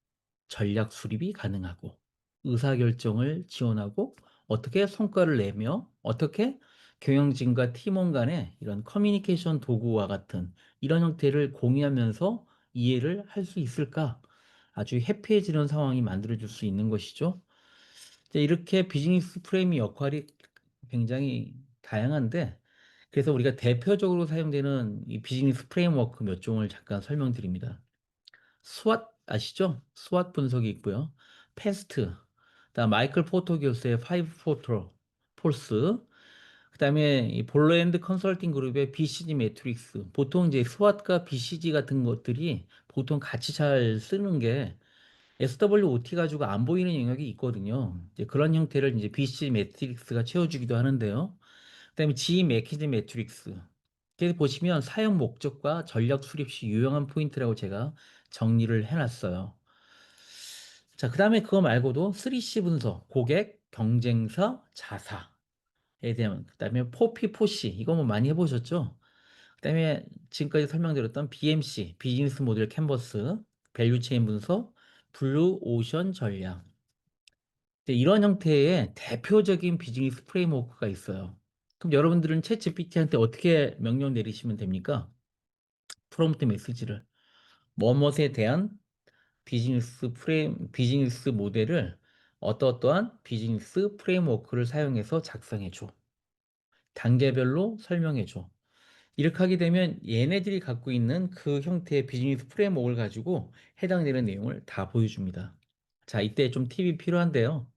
C: 전략 수립이 가능하고 의사결정을 지원하고 어떻게 성과를 내며 어떻게 경영진과 팀원 간의 이런 커뮤니케이션 도구와 같은 이런 형태를 공유하면서 이해를 할 수 있을까? 아주 해피해지는 상황이 만들어질 수 있는 것이죠. 이제 이렇게 비즈니스 프레임의 역할이 굉장히 다양한데 그래서 우리가 대표적으로 사용되는 이 비즈니스 프레임워크 몇 종을 잠깐 설명드립니다. 스왓 아시죠? 스왓 분석이 있고요. 패스트, 그다음 마이클 포터 교수의 파이브 포터 폴스, 그다음에 이 볼랜드 컨설팅 그룹의 BCG 매트릭스. 보통 이제 스왓과 BCG 같은 것들이 보통 같이 잘 쓰는 게 SWOT 가지고 안 보이는 영역이 있거든요. 이제 그런 형태를 이제 BCG 매트릭스가 채워주기도 하는데요. 그다음에 G 매키즈 매트릭스. 그래서 보시면 사용 목적과 전략 수립 시 유용한 포인트라고 제가 정리를 해놨어요. 자, 그 다음에 그거 말고도 3C 분석, 고객, 경쟁사, 자사에 대한, 그 다음에 4P, 4C, 이거 뭐 많이 해보셨죠? 그 다음에 지금까지 설명드렸던 BMC, 비즈니스 모델 캔버스, 밸류 체인 분석, 블루 오션 전략. 이런 형태의 대표적인 비즈니스 프레임워크가 있어요. 그럼 여러분들은 챗 GPT한테 어떻게 명령 내리시면 됩니까? 프롬프트 메시지를 뭐뭇에 대한 비즈니스 모델을 어떠어떠한 비즈니스 프레임워크를 사용해서 작성해 줘. 단계별로 설명해 줘. 이렇게 하게 되면 얘네들이 갖고 있는 그 형태의 비즈니스 프레임워크를 가지고 해당되는 내용을 다 보여줍니다. 자, 이때 좀 팁이 필요한데요.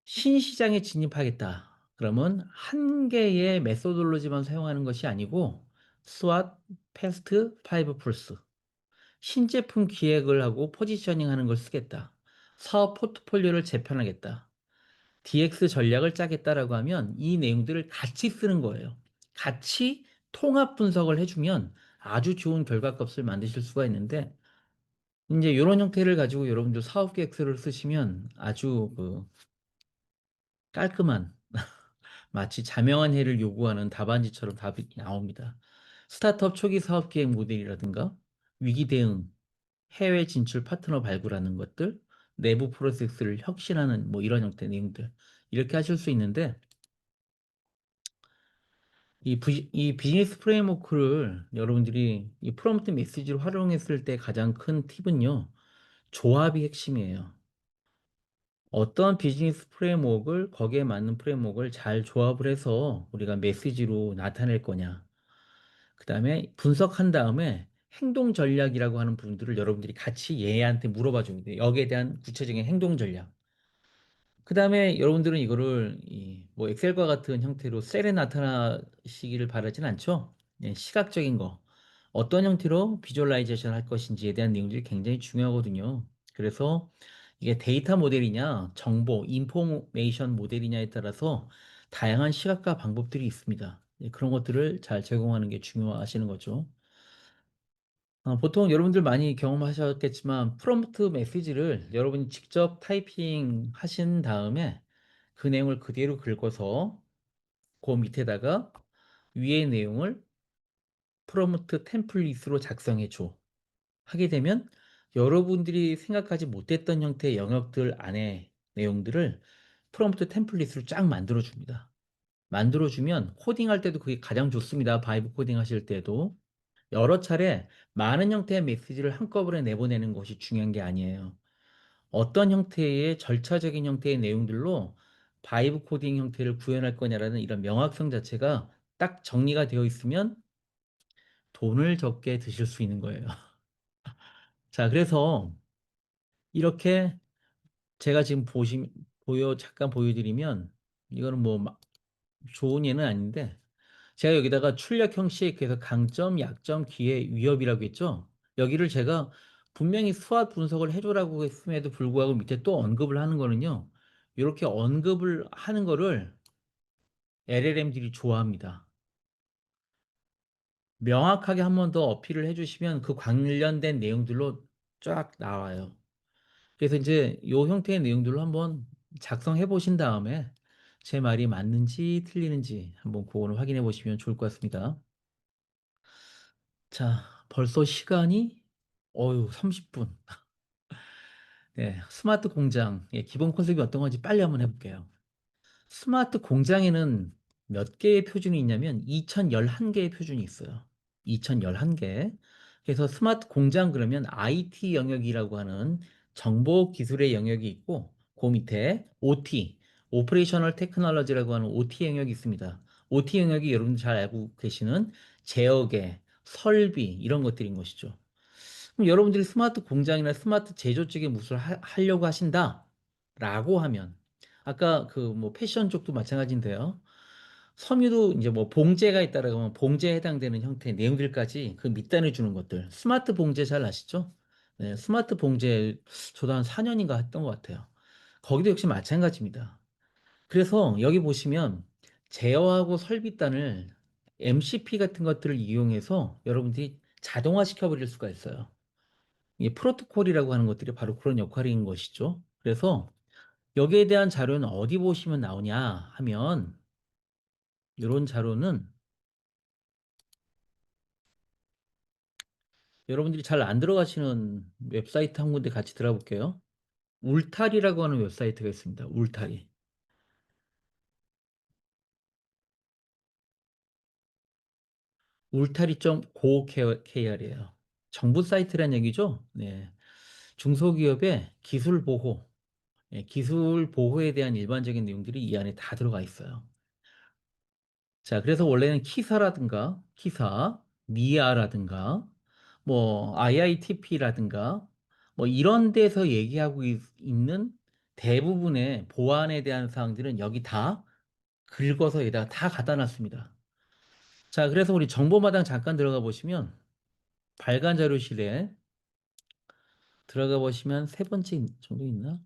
C: 신시장에 진입하겠다. 그러면 한 개의 메소돌로지만 사용하는 것이 아니고 스왓, 패스트, 파이브 폴스 신제품 기획을 하고 포지셔닝 하는 걸 쓰겠다. 사업 포트폴리오를 재편하겠다. DX 전략을 짜겠다라고 하면 이 내용들을 같이 쓰는 거예요. 같이 통합 분석을 해주면 아주 좋은 결과값을 만드실 수가 있는데 이제 이런 형태를 가지고 여러분들 사업 계획서를 쓰시면 아주 깔끔한 마치 자명한 해를 요구하는 답안지처럼 답이 나옵니다. 스타트업 초기 사업 계획 모델이라든가 위기 대응, 해외 진출 파트너 발굴하는 것들, 내부 프로세스를 혁신하는 뭐 이런 형태의 내용들 이렇게 하실 수 있는데 이 비즈니스 프레임워크를 여러분들이 이 프롬프트 메시지를 활용했을 때 가장 큰 팁은요. 조합이 핵심이에요. 어떤 비즈니스 프레임워크를 거기에 맞는 프레임워크를 잘 조합을 해서 우리가 메시지로 나타낼 거냐. 그 다음에 분석한 다음에 행동 전략이라고 하는 부분들을 여러분들이 같이 얘한테 물어봐 주면 돼요. 여기에 대한 구체적인 행동 전략. 그 다음에 여러분들은 이거를 뭐 엑셀과 같은 형태로 셀에 나타나시기를 바라진 않죠. 네, 시각적인 거. 어떤 형태로 비주얼라이제이션 할 것인지에 대한 내용들이 굉장히 중요하거든요. 그래서 이게 데이터 모델이냐, 정보, 인포메이션 모델이냐에 따라서 다양한 시각과 방법들이 있습니다. 네, 그런 것들을 잘 제공하는 게 중요하시는 거죠. 보통 여러분들 많이 경험하셨겠지만 프롬프트 메시지를 여러분이 직접 타이핑 하신 다음에 그 내용을 그대로 긁어서 그 밑에다가 위의 내용을 프롬프트 템플릿으로 작성해 줘. 하게 되면 여러분들이 생각하지 못했던 형태의 영역들 안에 내용들을 프롬프트 템플릿으로 쫙 만들어 줍니다. 만들어 주면 코딩할 때도 그게 가장 좋습니다. 바이브 코딩 하실 때도. 여러 차례 많은 형태의 메시지를 한꺼번에 내보내는 것이 중요한 게 아니에요. 어떤 형태의 절차적인 형태의 내용들로 바이브 코딩 형태를 구현할 거냐라는 이런 명확성 자체가 딱 정리가 되어 있으면 돈을 적게 드실 수 있는 거예요. 자, 그래서 이렇게 제가 지금 잠깐 보여드리면 이거는 뭐 좋은 예는 아닌데 제가 여기다가 출력 형식 그래서 강점, 약점, 기회, 위협이라고 했죠. 여기를 제가 분명히 수학 분석을 해줘라고 했음에도 불구하고 밑에 또 언급을 하는 거는요. 이렇게 언급을 하는 거를 LLM들이 좋아합니다. 명확하게 한 번 더 어필을 해주시면 그 관련된 내용들로 쫙 나와요. 그래서 이제 이 형태의 내용들로 한번 작성해 보신 다음에 제 말이 맞는지 틀리는지 한번 그거를 확인해 보시면 좋을 것 같습니다. 자, 벌써 시간이 30분. 네, 스마트 공장. 예, 기본 컨셉이 어떤 건지 빨리 한번 해볼게요. 스마트 공장에는 몇 개의 표준이 있냐면 2011개의 표준이 있어요. 2011개. 그래서 스마트 공장 그러면 IT 영역이라고 하는 정보 기술의 영역이 있고 그 밑에 OT, 오퍼레이셔널 테크놀로지라고 하는 OT 영역이 있습니다. OT 영역이 여러분 잘 알고 계시는 제어계, 설비 이런 것들인 것이죠. 그럼 여러분들이 스마트 공장이나 스마트 제조 쪽에 무엇을 하려고 하신다라고 하면 아까 그 뭐 패션 쪽도 마찬가지인데요. 섬유도 이제 뭐 봉제가 있다라고 하면 봉제에 해당되는 형태의 내용들까지 그 밑단을 주는 것들. 스마트 봉제 잘 아시죠? 네, 스마트 봉제 저도 한 4년인가 했던 것 같아요. 거기도 역시 마찬가지입니다. 그래서 여기 보시면 제어하고 설비단을 MCP 같은 것들을 이용해서 여러분들이 자동화 시켜버릴 수가 있어요. 이 프로토콜이라고 하는 것들이 바로 그런 역할인 것이죠. 그래서 여기에 대한 자료는 어디 보시면 나오냐 하면 이런 자료는 여러분들이 잘 안 들어가시는 웹사이트 한 군데 같이 들어가 볼게요. 울타리라고 하는 웹사이트가 있습니다. 울타리. 울타리.co.kr이에요. 정부 사이트란 얘기죠. 네. 중소기업의 기술 보호, 기술 보호에 대한 일반적인 내용들이 이 안에 다 들어가 있어요. 자, 그래서 원래는 키사, 미아라든가, 뭐, IITP라든가, 뭐, 이런 데서 얘기하고 있는 대부분의 보안에 대한 사항들은 여기 다 긁어서 여기다가 다 갖다 놨습니다. 자, 그래서 우리 정보마당 잠깐 들어가 보시면, 발간 자료실에 들어가 보시면 세 번째 정도 있나?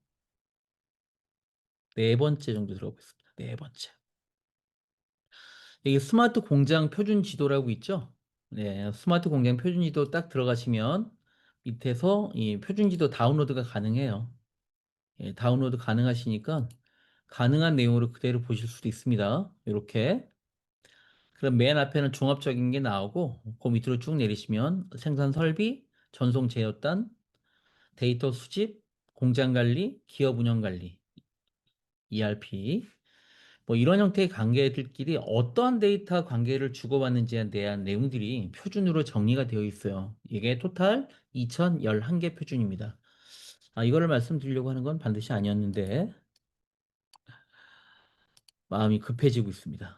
C: 네 번째 정도 들어보겠습니다. 네 번째. 여기 스마트 공장 표준 지도라고 있죠? 네, 스마트 공장 표준 지도 딱 들어가시면 밑에서 이 표준 지도 다운로드가 가능해요. 예, 다운로드 가능하시니까 가능한 내용으로 그대로 보실 수도 있습니다. 이렇게. 그럼 맨 앞에는 종합적인 게 나오고 그 밑으로 쭉 내리시면 생산 설비, 전송 제어단, 데이터 수집, 공장 관리, 기업 운영 관리, ERP 뭐 이런 형태의 관계들끼리 어떠한 데이터 관계를 주고받는지에 대한 내용들이 표준으로 정리가 되어 있어요. 이게 토탈 2011개 표준입니다. 이거를 말씀드리려고 하는 건 반드시 아니었는데 마음이 급해지고 있습니다.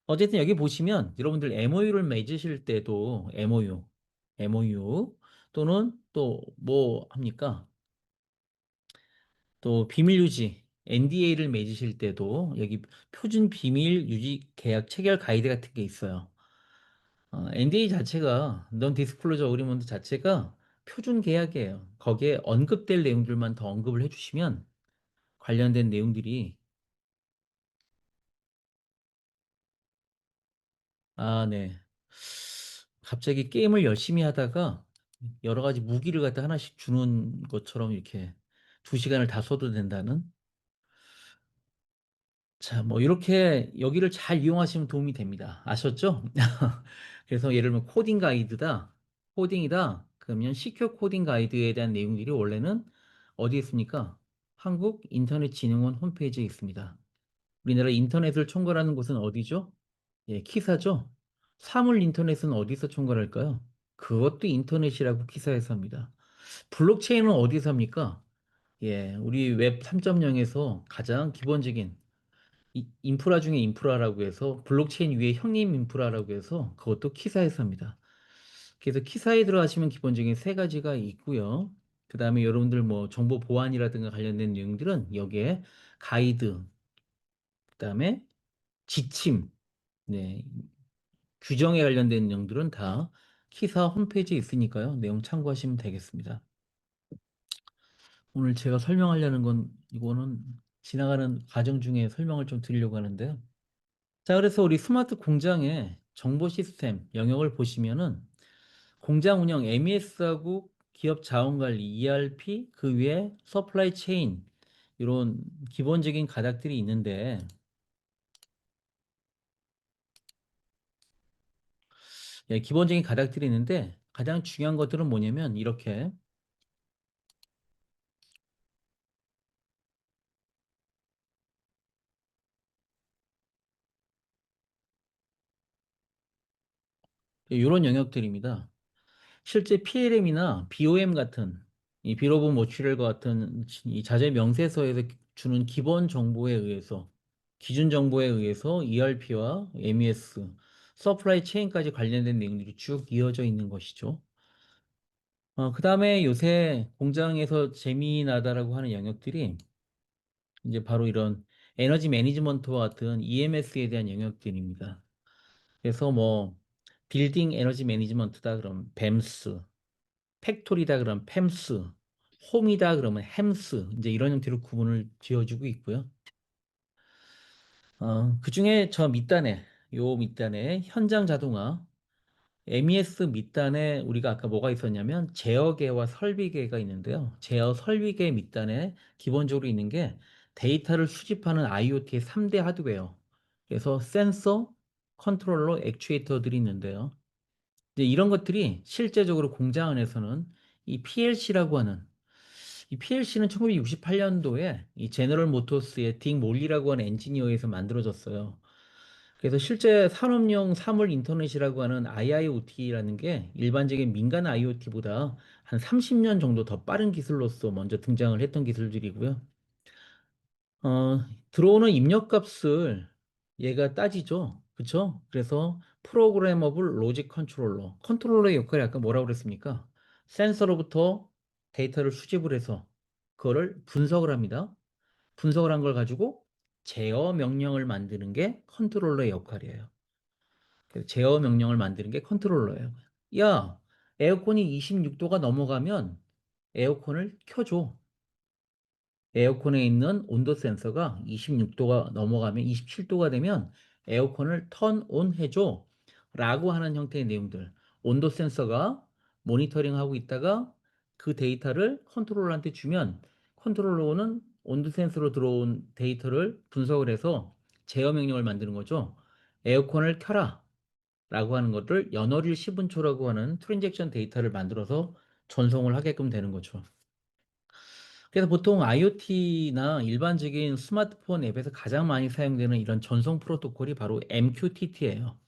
C: 어쨌든 여기 보시면 여러분들 MOU를 맺으실 때도 MOU 또는 또 뭐 합니까? 또 비밀 유지 NDA를 맺으실 때도 여기 표준 비밀 유지 계약 체결 가이드 같은 게 있어요. NDA 자체가 Non Disclosure Agreement 자체가 표준 계약이에요. 거기에 언급될 내용들만 더 언급을 해주시면 관련된 내용들이 네. 갑자기 게임을 열심히 하다가 여러 가지 무기를 갖다 하나씩 주는 것처럼 이렇게 2시간을 다 써도 된다는 자, 뭐 이렇게 여기를 잘 이용하시면 도움이 됩니다. 아셨죠? 그래서 예를 들면 코딩 가이드다, 코딩이다. 그러면 시큐어 코딩 가이드에 대한 내용들이 원래는 어디에 있습니까? 한국인터넷진흥원 홈페이지에 있습니다. 우리나라 인터넷을 총괄하는 곳은 어디죠? 예, 키사죠. 사물 인터넷은 어디서 총괄할까요? 그것도 인터넷이라고 키사에서 합니다. 블록체인은 어디서 합니까? 예, 우리 웹 3.0에서 가장 기본적인 인프라 중에 인프라라고 해서 블록체인 위에 형님 인프라라고 해서 그것도 키사에서 합니다. 그래서 키사에 들어가시면 기본적인 세 가지가 있고요. 그 다음에 여러분들 뭐 정보 보안이라든가 관련된 내용들은 여기에 가이드, 그 다음에 지침, 네, 규정에 관련된 내용들은 다 키사 홈페이지에 있으니까요. 내용 참고하시면 되겠습니다. 오늘 제가 설명하려는 건 이거는 지나가는 과정 중에 설명을 좀 드리려고 하는데요. 자, 그래서 우리 스마트 공장의 정보 시스템 영역을 보시면은 공장 운영 MES하고 기업 자원 관리 ERP 그 위에 서플라이 체인 이런 기본적인 가닥들이 있는데 예, 기본적인 가닥들이 있는데 가장 중요한 것들은 뭐냐면 이렇게 이런 영역들입니다. 실제 PLM이나 BOM 같은 이 비로브 모듈과 같은 이 자재 명세서에서 주는 기본 정보에 의해서 기준 정보에 의해서 ERP와 MES, 서플라이 체인까지 관련된 내용들이 쭉 이어져 있는 것이죠. 그 다음에 요새 공장에서 재미나다라고 하는 영역들이 이제 바로 이런 에너지 매니지먼트와 같은 EMS에 대한 영역들입니다. 그래서 뭐 빌딩 에너지 매니지먼트다 그러면 뱀스, 팩토리다 그러면 팸스, 홈이다 그러면 햄스 이제 이런 형태로 구분을 지어주고 있고요. 그중에 저 밑단에 요 밑단에 현장 자동화 MES 밑단에 우리가 아까 뭐가 있었냐면 제어계와 설비계가 있는데요. 제어 설비계 밑단에 기본적으로 있는 게 데이터를 수집하는 IoT의 3대 하드웨어. 그래서 센서, 컨트롤러, 액추에이터들이 있는데요. 이제 이런 것들이 실제적으로 공장 안에서는 이 PLC라고 하는 이 PLC는 1968년도에 이 제너럴 모터스의 딕 몰리라고 하는 엔지니어에서 만들어졌어요. 그래서 실제 산업용 사물 인터넷이라고 하는 IIoT라는 게 일반적인 민간 IoT보다 한 30년 정도 더 빠른 기술로서 먼저 등장을 했던 기술들이고요. 들어오는 입력값을 얘가 따지죠. 그쵸? 그래서 프로그래머블 로직 컨트롤러의 역할이 아까 뭐라고 그랬습니까? 센서로부터 데이터를 수집을 해서 그거를 분석을 합니다. 분석을 한 걸 가지고 제어 명령을 만드는 게 컨트롤러의 역할이에요. 그래서 제어 명령을 만드는 게 컨트롤러예요. 야, 에어컨이 26도가 넘어가면 에어컨을 켜줘. 에어컨에 있는 온도 센서가 26도가 넘어가면 27도가 되면 에어컨을 턴 온 해줘 라고 하는 형태의 내용들. 온도 센서가 모니터링하고 있다가 그 데이터를 컨트롤러한테 주면 컨트롤러는 온도 센서로 들어온 데이터를 분석을 해서 제어 명령을 만드는 거죠. 에어컨을 켜라 라고 하는 것을 연월일 10분초라고 하는 트랜잭션 데이터를 만들어서 전송을 하게끔 되는 거죠. 그래서 보통 IoT나 일반적인 스마트폰 앱에서 가장 많이 사용되는 이런 전송 프로토콜이 바로 MQTT예요.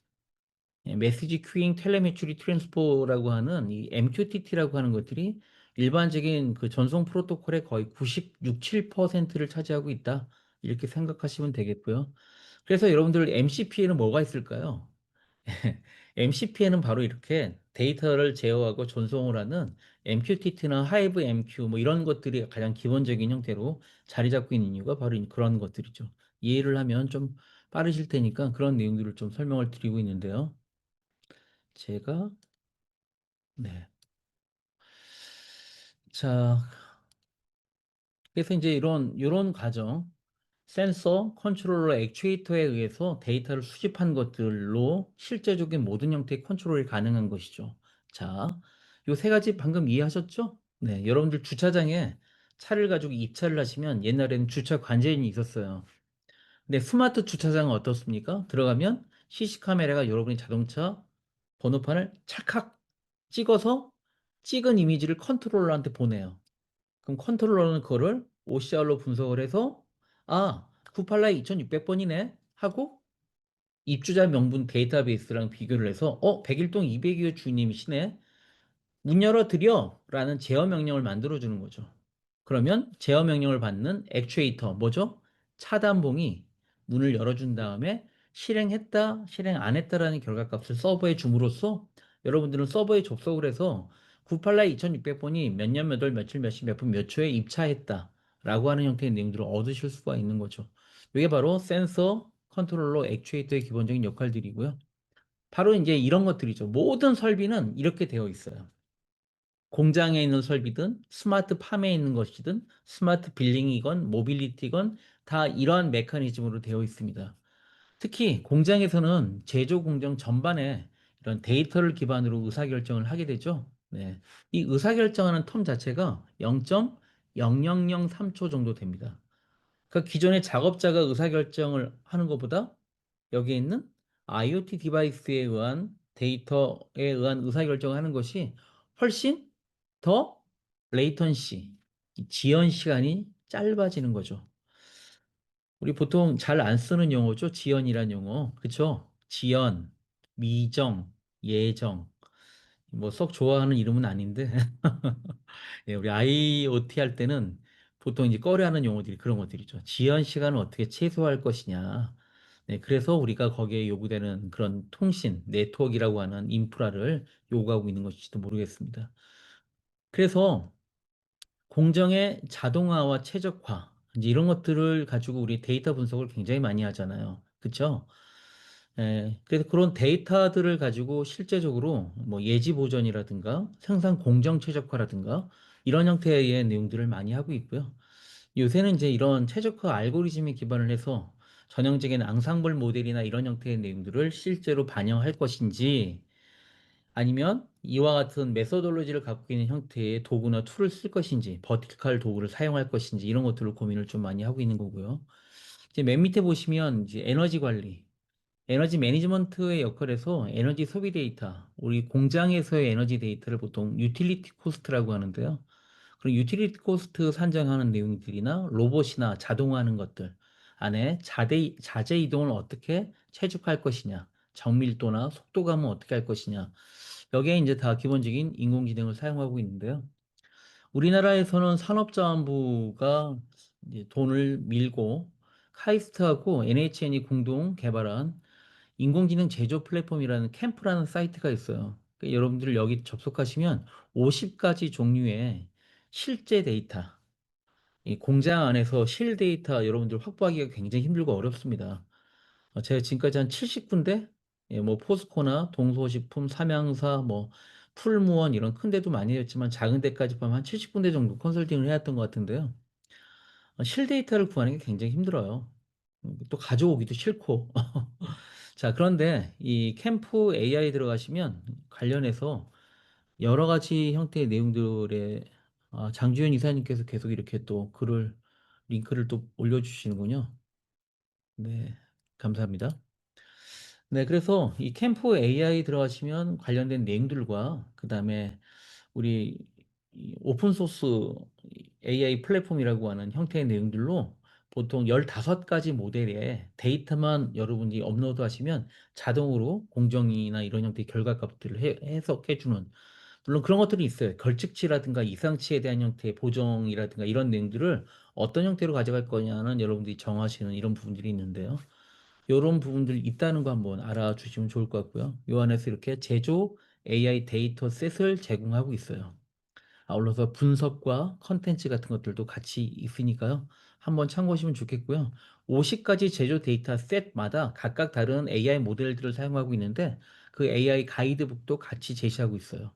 C: 메시지 큐잉 텔레메추리 트랜스포라고 하는 이 MQTT라고 하는 것들이 일반적인 그 전송 프로토콜의 거의 96, 7%를 차지하고 있다. 이렇게 생각하시면 되겠고요. 그래서 여러분들 MCP에는 뭐가 있을까요? MCP에는 바로 이렇게 데이터를 제어하고 전송을 하는 MQTT나 하이브 MQ 뭐 이런 것들이 가장 기본적인 형태로 자리 잡고 있는 이유가 바로 그런 것들이죠. 이해를 하면 좀 빠르실 테니까 그런 내용들을 좀 설명을 드리고 있는데요. 제가 네. 자, 그래서 이제 이런 과정 센서, 컨트롤러, 액추에이터에 의해서 데이터를 수집한 것들로 실제적인 모든 형태의 컨트롤이 가능한 것이죠. 자, 요 세 가지 방금 이해하셨죠? 네, 여러분들 주차장에 차를 가지고 입차를 하시면 옛날에는 주차 관제인이 있었어요. 근데 스마트 주차장은 어떻습니까? 들어가면 CC 카메라가 여러분의 자동차 번호판을 찰칵 찍어서 찍은 이미지를 컨트롤러한테 보내요. 그럼 컨트롤러는 그거를 OCR로 분석을 해서 988 2600번이네 하고 입주자 명분 데이터베이스랑 비교를 해서 101동 202호 주인님이시네. 문 열어드려 라는 제어 명령을 만들어 주는 거죠. 그러면 제어 명령을 받는 액추에이터 뭐죠? 차단봉이 문을 열어준 다음에 실행했다, 실행 안 했다라는 결과값을 서버에 줌으로써 여러분들은 서버에 접속을 해서 988 2600번이 몇 년 몇 월 며칠 몇 시 몇 분 몇 초에 입차했다 라고 하는 형태의 내용들을 얻으실 수가 있는 거죠. 이게 바로 센서, 컨트롤러, 액추에이터의 기본적인 역할들이고요. 바로 이제 이런 것들이죠. 모든 설비는 이렇게 되어 있어요. 공장에 있는 설비든 스마트 팜에 있는 것이든 스마트 빌링이건 모빌리티건 다 이러한 메커니즘으로 되어 있습니다. 특히 공장에서는 제조 공정 전반에 이런 데이터를 기반으로 의사결정을 하게 되죠. 네. 이 의사결정하는 텀 자체가 0.0003초 정도 됩니다. 그러니까 기존의 작업자가 의사결정을 하는 것보다 여기에 있는 IoT 디바이스에 의한 데이터에 의한 의사결정을 하는 것이 훨씬 더 레이턴시, 지연 시간이 짧아지는 거죠. 우리 보통 잘 안 쓰는 용어죠. 지연이란 용어. 그쵸? 지연, 미정, 예정. 뭐 썩 좋아하는 이름은 아닌데. 예, 우리 IoT 할 때는 보통 이제 꺼려하는 용어들이 그런 것들이죠. 지연 시간을 어떻게 최소화할 것이냐. 네, 그래서 우리가 거기에 요구되는 그런 통신, 네트워크라고 하는 인프라를 요구하고 있는 것일지도 모르겠습니다. 그래서 공정의 자동화와 최적화, 이제 이런 것들을 가지고 우리 데이터 분석을 굉장히 많이 하잖아요. 그쵸? 그래서 그런 데이터들을 가지고 실제적으로 뭐 예지 보전이라든가 생산 공정 최적화라든가 이런 형태의 내용들을 많이 하고 있고요. 요새는 이제 이런 최적화 알고리즘에 기반을 해서 전형적인 앙상블 모델이나 이런 형태의 내용들을 실제로 반영할 것인지 아니면 이와 같은 메소돌로지를 갖고 있는 형태의 도구나 툴을 쓸 것인지 버티컬 도구를 사용할 것인지 이런 것들을 고민을 좀 많이 하고 있는 거고요. 이제 맨 밑에 보시면 이제 에너지 관리, 에너지 매니지먼트의 역할에서 에너지 소비 데이터, 우리 공장에서의 에너지 데이터를 보통 유틸리티 코스트라고 하는데요. 그런 유틸리티 코스트 산정하는 내용들이나 로봇이나 자동화하는 것들 안에 자재 이동을 어떻게 최적화할 것이냐, 정밀도나 속도감은 어떻게 할 것이냐. 여기에 이제 다 기본적인 인공지능을 사용하고 있는데요. 우리나라에서는 산업자원부가 이제 돈을 밀고 카이스트하고 NHN이 공동 개발한 인공지능 제조 플랫폼이라는 캠프라는 사이트가 있어요. 그러니까 여러분들 여기 접속하시면 50가지 종류의 실제 데이터, 이 공장 안에서 실 데이터 여러분들 확보하기가 굉장히 힘들고 어렵습니다. 제가 지금까지 한 70군데, 뭐 포스코나 동서식품, 삼양사, 뭐 풀무원 이런 큰 데도 많이 했지만 작은 데까지 포함 한 70군데 정도 컨설팅을 해왔던 것 같은데요. 실 데이터를 구하는 게 굉장히 힘들어요. 또 가져오기도 싫고. 자, 그런데 이 캠프 AI 들어가시면 관련해서 여러 가지 형태의 내용들의 장주현 이사님께서 계속 이렇게 또 링크를 또 올려주시는군요. 네, 감사합니다. 네, 그래서 이 캠프 AI 들어가시면 관련된 내용들과 그 다음에 우리 이 오픈 소스 AI 플랫폼이라고 하는 형태의 내용들로 보통 15가지 모델의 데이터만 여러분이 업로드 하시면 자동으로 공정이나 이런 형태의 결과값들을 해석해주는, 물론 그런 것들이 있어요. 걸칙치라든가 이상치에 대한 형태의 보정이라든가 이런 내용들을 어떤 형태로 가져갈 거냐는 여러분들이 정하시는 이런 부분들이 있는데요. 이런 부분들이 있다는 거 한번 알아주시면 좋을 것 같고요. 요 안에서 이렇게 제조 AI 데이터 셋을 제공하고 있어요. 아울러서 분석과 컨텐츠 같은 것들도 같이 있으니까요. 한번 참고하시면 좋겠고요. 50가지 제조 데이터 셋마다 각각 다른 AI 모델들을 사용하고 있는데 그 AI 가이드북도 같이 제시하고 있어요.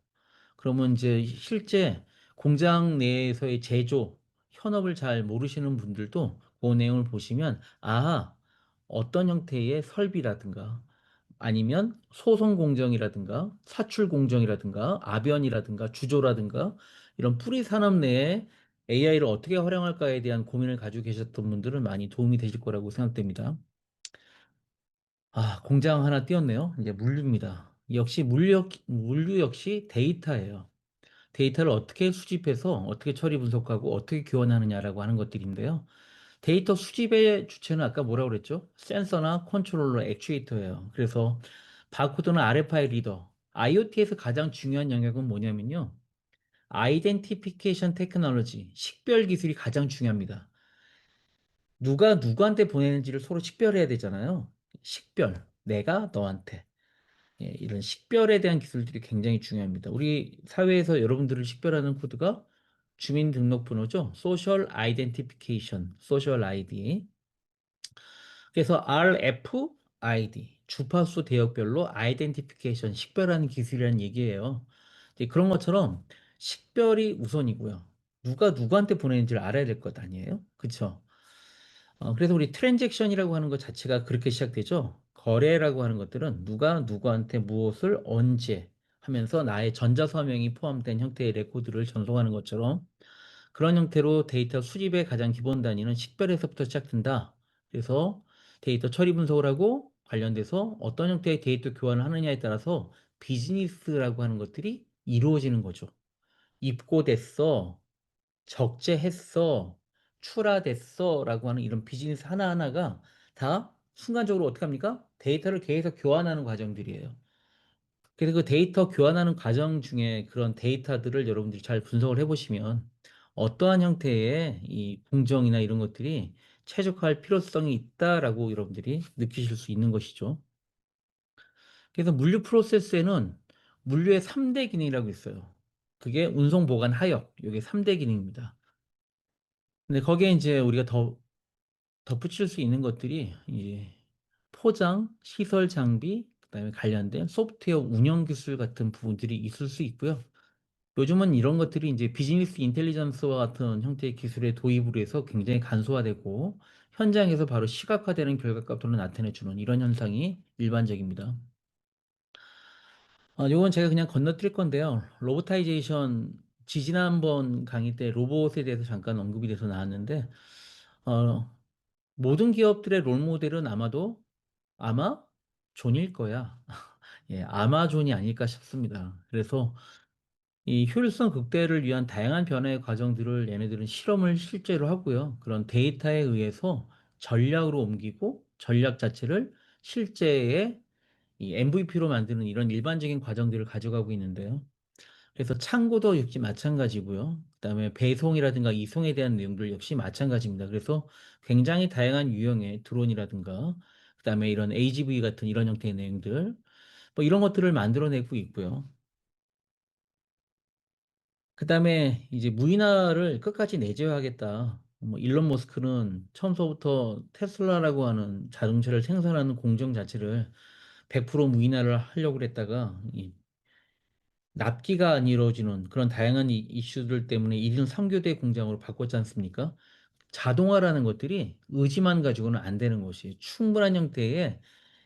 C: 그러면 이제 실제 공장 내에서의 제조 현업을 잘 모르시는 분들도 그 내용을 보시면 어떤 형태의 설비라든가 아니면 소송 공정이라든가 사출 공정이라든가 아변이라든가 주조라든가 이런 뿌리 산업 내에 AI를 어떻게 활용할까에 대한 고민을 가지고 계셨던 분들은 많이 도움이 되실 거라고 생각됩니다. 공장 하나 띄었네요. 이제 물류입니다. 역시 물류 역시 데이터예요. 데이터를 어떻게 수집해서 어떻게 처리 분석하고 어떻게 교환하느냐라고 하는 것들인데요. 데이터 수집의 주체는 아까 뭐라고 그랬죠? 센서나 컨트롤러, 액추에이터예요. 그래서 바코드나 RFID 리더, IoT에서 가장 중요한 영역은 뭐냐면요. 아이덴티피케이션 테크놀로지, 식별 기술이 가장 중요합니다. 누가 누구한테 보내는지를 서로 식별해야 되잖아요. 식별, 내가 너한테. 예, 이런 식별에 대한 기술들이 굉장히 중요합니다. 우리 사회에서 여러분들을 식별하는 코드가 주민등록번호죠. 소셜 아이덴티피케이션, 소셜 아이디. 그래서 RFID, 주파수 대역별로 아이덴티피케이션, 식별하는 기술이라는 얘기예요. 이제 그런 것처럼 식별이 우선이고요. 누가 누구한테 보내는지를 알아야 될 것 아니에요? 그렇죠? 그래서 우리 트랜잭션이라고 하는 것 자체가 그렇게 시작되죠. 거래라고 하는 것들은 누가 누구한테 무엇을 언제 하면서 나의 전자서명이 포함된 형태의 레코드를 전송하는 것처럼 그런 형태로 데이터 수집의 가장 기본 단위는 식별에서부터 시작된다. 그래서 데이터 처리 분석을 하고 관련돼서 어떤 형태의 데이터 교환을 하느냐에 따라서 비즈니스라고 하는 것들이 이루어지는 거죠. 입고됐어, 적재했어, 출하됐어 라고 하는 이런 비즈니스 하나하나가 다 순간적으로 어떻게 합니까? 데이터를 계속 교환하는 과정들이에요. 그래서 그 데이터 교환하는 과정 중에 그런 데이터들을 여러분들이 잘 분석을 해보시면 어떠한 형태의 이 공정이나 이런 것들이 최적화할 필요성이 있다라고 여러분들이 느끼실 수 있는 것이죠. 그래서 물류 프로세스에는 물류의 3대 기능이라고 있어요. 그게 운송, 보관, 하역. 이게 3대 기능입니다. 근데 거기에 이제 우리가 더 덧붙일 수 있는 것들이 이제 포장, 시설 장비, 그다음에 관련된 소프트웨어 운영 기술 같은 부분들이 있을 수 있고요. 요즘은 이런 것들이 이제 비즈니스 인텔리전스와 같은 형태의 기술의 도입으로 해서 굉장히 간소화되고 현장에서 바로 시각화되는 결과값들을 나타내주는 이런 현상이 일반적입니다. 요건 제가 그냥 건너뛸 건데요. 로보타이제이션 지지난번 강의 때 로봇에 대해서 잠깐 언급이 돼서 나왔는데 어, 모든 기업들의 롤모델은 아마 존일 거야. 예, 아마존이 아닐까 싶습니다. 그래서 이 효율성 극대화를 위한 다양한 변화의 과정들을 얘네들은 실험을 실제로 하고요. 그런 데이터에 의해서 전략으로 옮기고 전략 자체를 실제의 이 MVP로 만드는 이런 일반적인 과정들을 가져가고 있는데요. 그래서 창고도 역시 마찬가지고요. 그다음에 배송이라든가 이송에 대한 내용들 역시 마찬가지입니다. 그래서 굉장히 다양한 유형의 드론이라든가 그다음에 이런 AGV 같은 이런 형태의 내용들 뭐 이런 것들을 만들어내고 있고요. 그다음에 이제 무인화를 끝까지 내재화하겠다. 뭐 일론 머스크는 처음서부터 테슬라라고 하는 자동차를 생산하는 공정 자체를 100% 무인화를 하려고 그랬다가 납기가 안 이루어지는 그런 다양한 이슈들 때문에 1인 3교대 공장으로 바꿨지 않습니까? 자동화라는 것들이 의지만 가지고는 안 되는 것이 충분한 형태의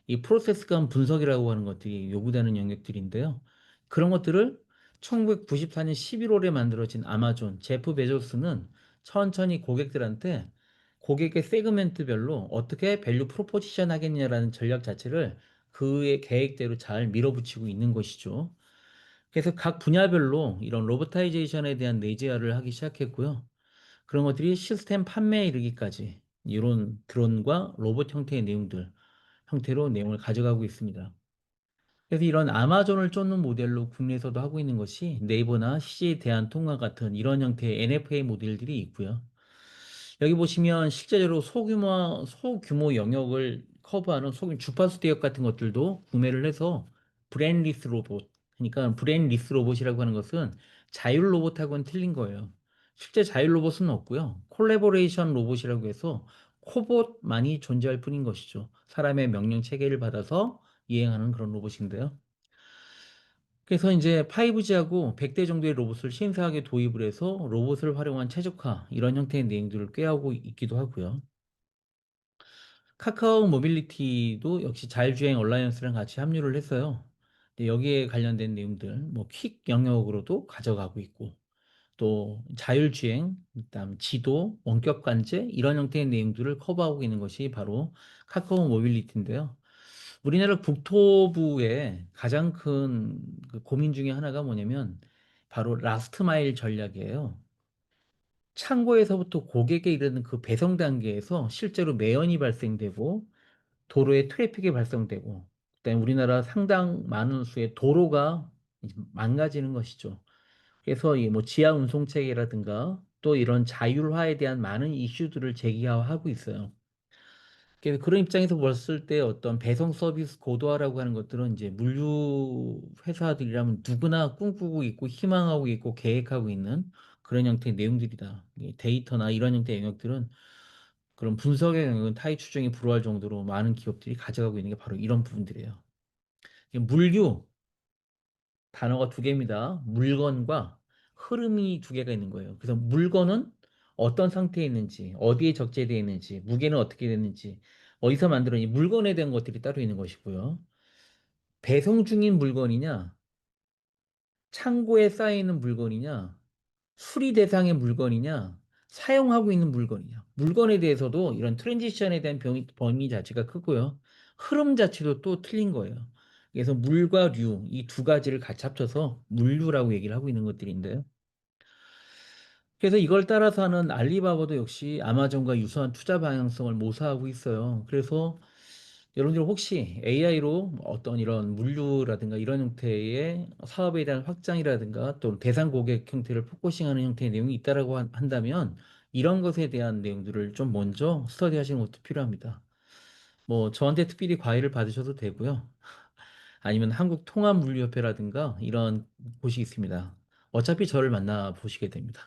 C: 이 프로세스 간 분석이라고 하는 것들이 요구되는 영역들인데요. 그런 것들을 1994년 11월에 만들어진 아마존 제프 베조스는 천천히 고객들한테 고객의 세그멘트별로 어떻게 밸류 프로포지션 하겠냐라는 전략 자체를 그의 계획대로 잘 밀어붙이고 있는 것이죠. 그래서 각 분야별로 이런 로보타이제이션에 대한 내재화를 하기 시작했고요. 그런 것들이 시스템 판매에 이르기까지 이런 드론과 로봇 형태의 내용들, 형태로 내용을 가져가고 있습니다. 그래서 이런 아마존을 쫓는 모델로 국내에서도 하고 있는 것이 네이버나 CJ 대한통화 같은 이런 형태의 NFA 모델들이 있고요. 여기 보시면 실제로 소규모 영역을 커버하는 주파수 대역 같은 것들도 구매를 해서 브레인리스 로봇, 그러니까 브레인리스 로봇이라고 하는 것은 자율 로봇하고는 틀린 거예요. 실제 자율 로봇은 없고요. 콜래보레이션 로봇이라고 해서 코봇만이 존재할 뿐인 것이죠. 사람의 명령 체계를 받아서 이행하는 그런 로봇인데요. 그래서 이제 5G하고 100대 정도의 로봇을 신사하게 도입을 해서 로봇을 활용한 최적화 이런 형태의 내용들을 꾀하고 있기도 하고요. 카카오 모빌리티도 역시 자율주행 얼라이언스랑 같이 합류를 했어요. 근데 여기에 관련된 내용들, 뭐 퀵 영역으로도 가져가고 있고, 또 자율주행, 그다음 지도, 원격 관제 이런 형태의 내용들을 커버하고 있는 것이 바로 카카오 모빌리티인데요. 우리나라 국토부의 가장 큰그 고민 중에 하나가 뭐냐면 바로 라스트 마일 전략이에요. 창고에서부터 고객에 이르는 그 배송 단계에서 실제로 매연이 발생되고 도로에 트래픽이 발생되고 그다음에 우리나라 상당 많은 수의 도로가 이제 망가지는 것이죠. 그래서 이 뭐 지하 운송 체계라든가 또 이런 자율화에 대한 많은 이슈들을 제기하고 있어요. 그런 입장에서 봤을 때 어떤 배송 서비스 고도화라고 하는 것들은 이제 물류 회사들이라면 누구나 꿈꾸고 있고 희망하고 있고 계획하고 있는 그런 형태의 내용들이다. 이 데이터나 이런 형태의 영역들은 그런 분석의 영역은 타의 추정이 불허할 정도로 많은 기업들이 가져가고 있는 게 바로 이런 부분들이에요. 물류 단어가 두 개입니다. 물건과 흐름이 두 개가 있는 거예요. 그래서 물건은 어떤 상태에 있는지, 어디에 적재되어 있는지, 무게는 어떻게 되는지, 어디서 만들었는지 물건에 대한 것들이 따로 있는 것이고요. 배송 중인 물건이냐, 창고에 쌓여 있는 물건이냐, 수리 대상의 물건이냐, 사용하고 있는 물건이냐. 물건에 대해서도 이런 트랜지션에 대한 범위 자체가 크고요. 흐름 자체도 또 틀린 거예요. 그래서 물과 류, 이 두 가지를 같이 합쳐서 물류라고 얘기를 하고 있는 것들인데요. 그래서 이걸 따라서 하는 알리바바도 역시 아마존과 유사한 투자 방향성을 모사하고 있어요. 그래서 여러분들 혹시 AI로 어떤 이런 물류라든가 이런 형태의 사업에 대한 확장이라든가 또 대상 고객 형태를 포커싱하는 형태의 내용이 있다라고 한다면 이런 것에 대한 내용들을 좀 먼저 스터디하시는 것도 필요합니다. 뭐 저한테 특별히 과외를 받으셔도 되고요. 아니면 한국통합물류협회라든가 이런 곳이 있습니다. 어차피 저를 만나 보시게 됩니다.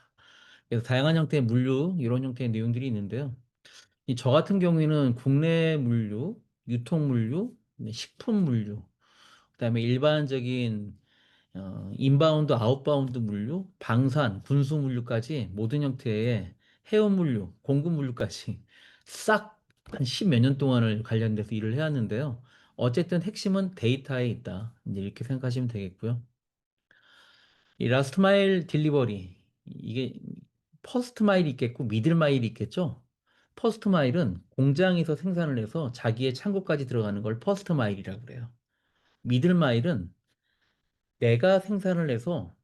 C: 그래서 다양한 형태의 물류 이런 형태의 내용들이 있는데요. 저 같은 경우에는 국내 물류, 유통 물류, 식품 물류, 그다음에 일반적인 인바운드, 아웃바운드 물류, 방산, 군수 물류까지 모든 형태의 해운 물류, 공급 물류까지 싹 한 10몇 년 동안을 관련돼서 일을 해왔는데요. 어쨌든 핵심은 데이터에 있다. 이제 이렇게 생각하시면 되겠고요. 이 라스트 마일 딜리버리 이게 퍼스트 마일이 있겠고 미들 마일이 있겠죠. 퍼스트 마일은 공장에서 생산을 해서 자기의 창고까지 들어가는 걸 퍼스트 마일이라고 그래요. 미들 마일은 내가 생산을 해서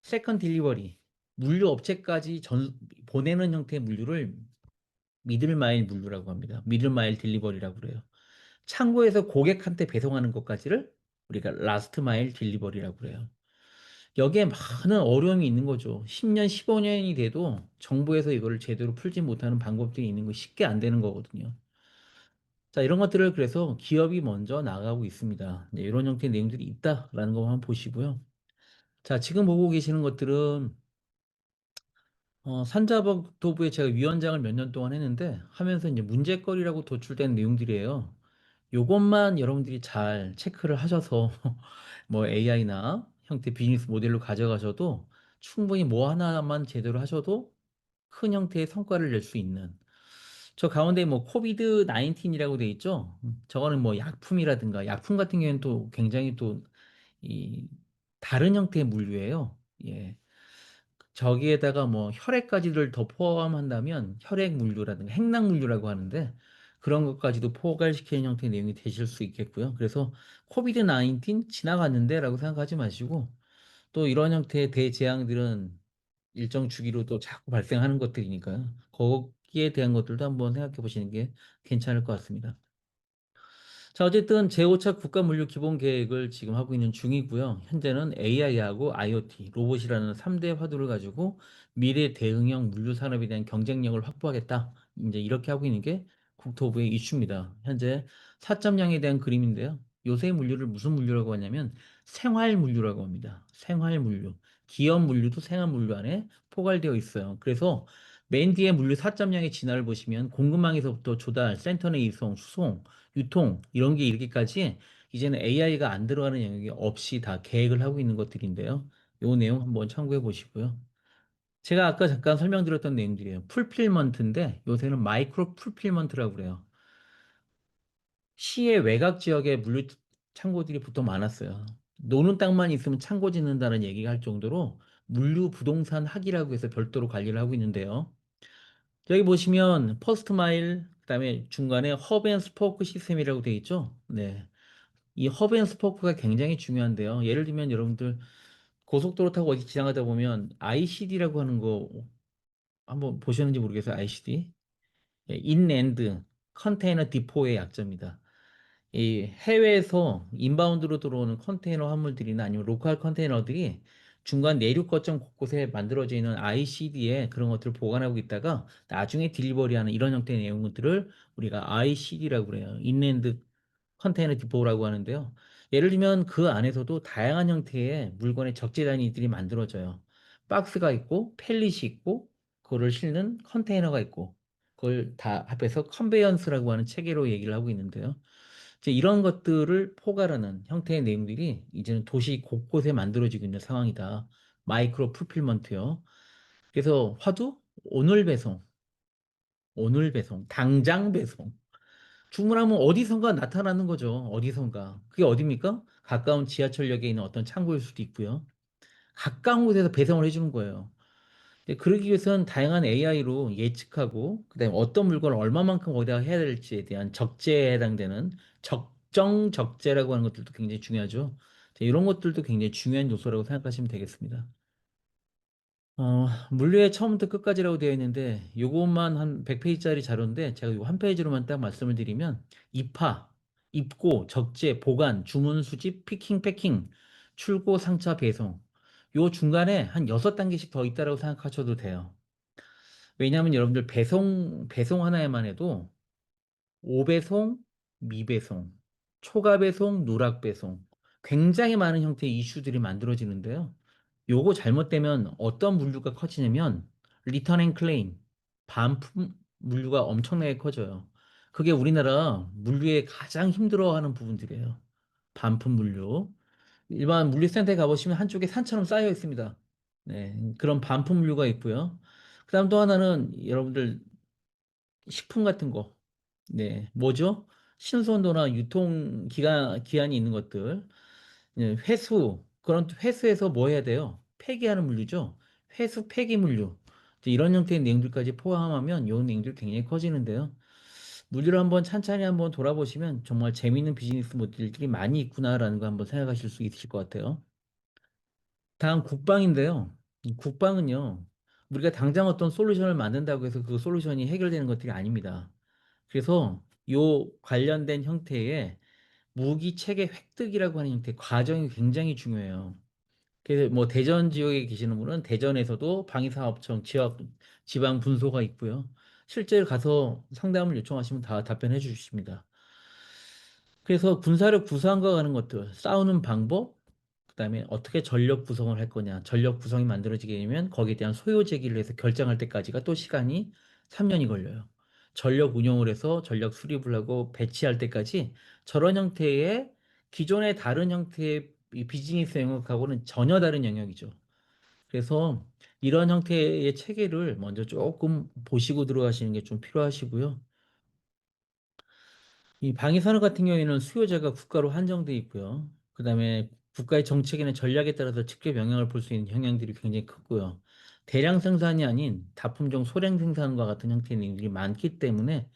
C: 세컨 딜리버리 물류 업체까지 보내는 형태의 물류를 미들 마일 물류라고 합니다. 미들 마일 딜리버리라고 그래요. 창고에서 고객한테 배송하는 것까지를 우리가 라스트 마일 딜리버리라고 그래요. 여기에 많은 어려움이 있는 거죠. 10년, 15년이 돼도 정부에서 이거를 제대로 풀지 못하는 방법들이 있는 거 쉽게 안 되는 거거든요. 자, 이런 것들을 그래서 기업이 먼저 나가고 있습니다. 네, 이런 형태의 내용들이 있다라는 거 한번 보시고요. 자, 지금 보고 계시는 것들은 산자부토부에 제가 위원장을 몇 년 동안 했는데 하면서 이제 문제거리라고 도출된 내용들이에요. 요것만 여러분들이 잘 체크를 하셔서 뭐 AI나 형태 비즈니스 모델로 가져가셔도 충분히 뭐 하나만 제대로 하셔도 큰 형태의 성과를 낼 수 있는 저 가운데 뭐 코비드 19이라고 돼 있죠. 저거는 뭐 약품이라든가 약품 같은 경우에는 또 굉장히 또 이 다른 형태의 물류예요. 예. 저기에다가 뭐 혈액까지를 더 포함한다면 혈액 물류라든가 행락 물류라고 하는데 그런 것까지도 포괄시키는 형태의 내용이 되실 수 있겠고요. 그래서 코비드 19 지나갔는데라고 생각하지 마시고 또 이런 형태의 대재앙들은 일정 주기로 또 자꾸 발생하는 것들이니까요. 거기에 대한 것들도 한번 생각해 보시는 게 괜찮을 것 같습니다. 자, 어쨌든 제5차 국가물류 기본 계획을 지금 하고 있는 중이고요. 현재는 AI하고 IoT, 로봇이라는 3대 화두를 가지고 미래 대응형 물류 산업에 대한 경쟁력을 확보하겠다. 이제 이렇게 하고 있는 게 국토부의 이슈입니다. 현재 4.0에 대한 그림인데요. 요새 물류를 무슨 물류라고 하냐면 생활 물류라고 합니다. 생활 물류. 기업 물류도 생활 물류 안에 포괄되어 있어요. 그래서 맨 뒤에 물류 4.0의 진화를 보시면 공급망에서부터 조달, 센터 내 이송, 수송, 유통 이런 게 이렇게까지 이제는 AI가 안 들어가는 영역이 없이 다 계획을 하고 있는 것들인데요. 요 내용 한번 참고해 보시고요. 제가 아까 잠깐 설명드렸던 내용들이에요. 풀필먼트인데 요새는 마이크로 풀필먼트라고 그래요. 시의 외곽 지역에 물류 창고들이 보통 많았어요. 노는 땅만 있으면 창고 짓는다는 얘기가 할 정도로 물류 부동산 학이라고 해서 별도로 관리를 하고 있는데요. 여기 보시면 퍼스트 마일 그다음에 중간에 허브 앤 스포크 시스템이라고 되어 있죠. 네. 이 허브 앤 스포크가 굉장히 중요한데요. 예를 들면 여러분들 고속도로 타고 어디 지나가다 보면 ICD라고 하는 거 한번 보셨는지 모르겠어요. ICD. 예, 인랜드 컨테이너 디포의 약자입니다. 이 해외에서 인바운드로 들어오는 컨테이너 화물들이나 아니면 로컬 컨테이너들이 중간 내륙 거점 곳곳에 만들어져 있는 ICD에 그런 것들을 보관하고 있다가 나중에 딜리버리하는 이런 형태의 내용들을 우리가 ICD라고 그래요. 인랜드 컨테이너 디포라고 하는데요. 예를 들면 그 안에서도 다양한 형태의 물건의 적재 단위들이 만들어져요. 박스가 있고 펠릿이 있고 그거를 실는 컨테이너가 있고 그걸 다 합해서 컨베이언스라고 하는 체계로 얘기를 하고 있는데요. 이제 이런 것들을 포괄하는 형태의 내용들이 이제는 도시 곳곳에 만들어지고 있는 상황이다. 마이크로 풀필먼트요. 그래서 화두 오늘 배송, 오늘 배송, 당장 배송. 주문하면 어디선가 나타나는 거죠. 어디선가. 그게 어디입니까? 가까운 지하철역에 있는 어떤 창고일 수도 있고요. 가까운 곳에서 배송을 해주는 거예요. 근데 그러기 위해서는 다양한 AI로 예측하고, 그다음에 어떤 물건을 얼마만큼 어디다 해야 될지에 대한 적재에 해당되는 적정 적재라고 하는 것들도 굉장히 중요하죠. 이런 것들도 굉장히 중요한 요소라고 생각하시면 되겠습니다. 물류의 처음부터 끝까지라고 되어 있는데 요것만 한 100페이지짜리 자료인데 제가 요 한 페이지로만 딱 말씀을 드리면 입하, 입고, 적재, 보관, 주문 수집, 피킹, 패킹, 출고, 상차, 배송 요 중간에 한 6단계씩 더 있다라고 생각하셔도 돼요. 왜냐하면 여러분들 배송 하나에만 해도 5배송, 미배송, 초과 배송, 누락 배송 굉장히 많은 형태의 이슈들이 만들어지는데요. 요거 잘못되면 어떤 물류가 커지냐면 리턴 앤 클레임, 반품 물류가 엄청나게 커져요. 그게 우리나라 물류에 가장 힘들어하는 부분들이에요. 반품 물류. 일반 물류센터에 가보시면 한쪽에 산처럼 쌓여 있습니다. 네, 그런 반품 물류가 있고요. 그다음 또 하나는 여러분들 식품 같은 거. 네, 뭐죠? 신선도나 기한이 있는 것들. 예, 그런 회수해서 뭐 해야 돼요? 폐기하는 물류죠. 회수 폐기 물류. 이제 이런 형태의 내용들까지 포함하면 요 내용들 굉장히 커지는데요. 물류를 한번 찬찬히 한번 돌아보시면 정말 재미있는 비즈니스 모델들이 많이 있구나라는 거 한번 생각하실 수 있으실 것 같아요. 다음 국방인데요. 이 국방은요, 우리가 당장 어떤 솔루션을 만든다고 해서 그 솔루션이 해결되는 것들이 아닙니다. 그래서 요 관련된 형태의 무기 체계 획득이라고 하는 형태 과정이 굉장히 중요해요. 그래서 뭐 대전 지역에 계시는 분은 대전에서도 방위사업청 지방 분소가 있고요. 실제 가서 상담을 요청하시면 다 답변해 주십니다. 그래서 군사력 구상과 가는 것들, 싸우는 방법, 그다음에 어떻게 전력 구성을 할 거냐, 전력 구성이 만들어지게 되면 거기에 대한 소요 제기를 해서 결정할 때까지가 또 시간이 3년이 걸려요. 전력 운영을 해서 전력 수립을 하고 배치할 때까지 저런 형태의 기존의 다른 형태의 이 비즈니스 영역하고는 전혀 다른 영역이죠. 그래서 이런 형태의 체계를 먼저 조금 보시고 들어가시는 게 좀 필요하시고요. 이 방위산업 같은 경우에는 수요자가 국가로 한정돼 있고요. 그다음에 국가의 정책이나 전략에 따라서 직접 영향을 볼 수 있는 영향들이 굉장히 크고요. 대량 생산이 아닌 다품종 소량 생산과 같은 형태의 일들이 많기 때문에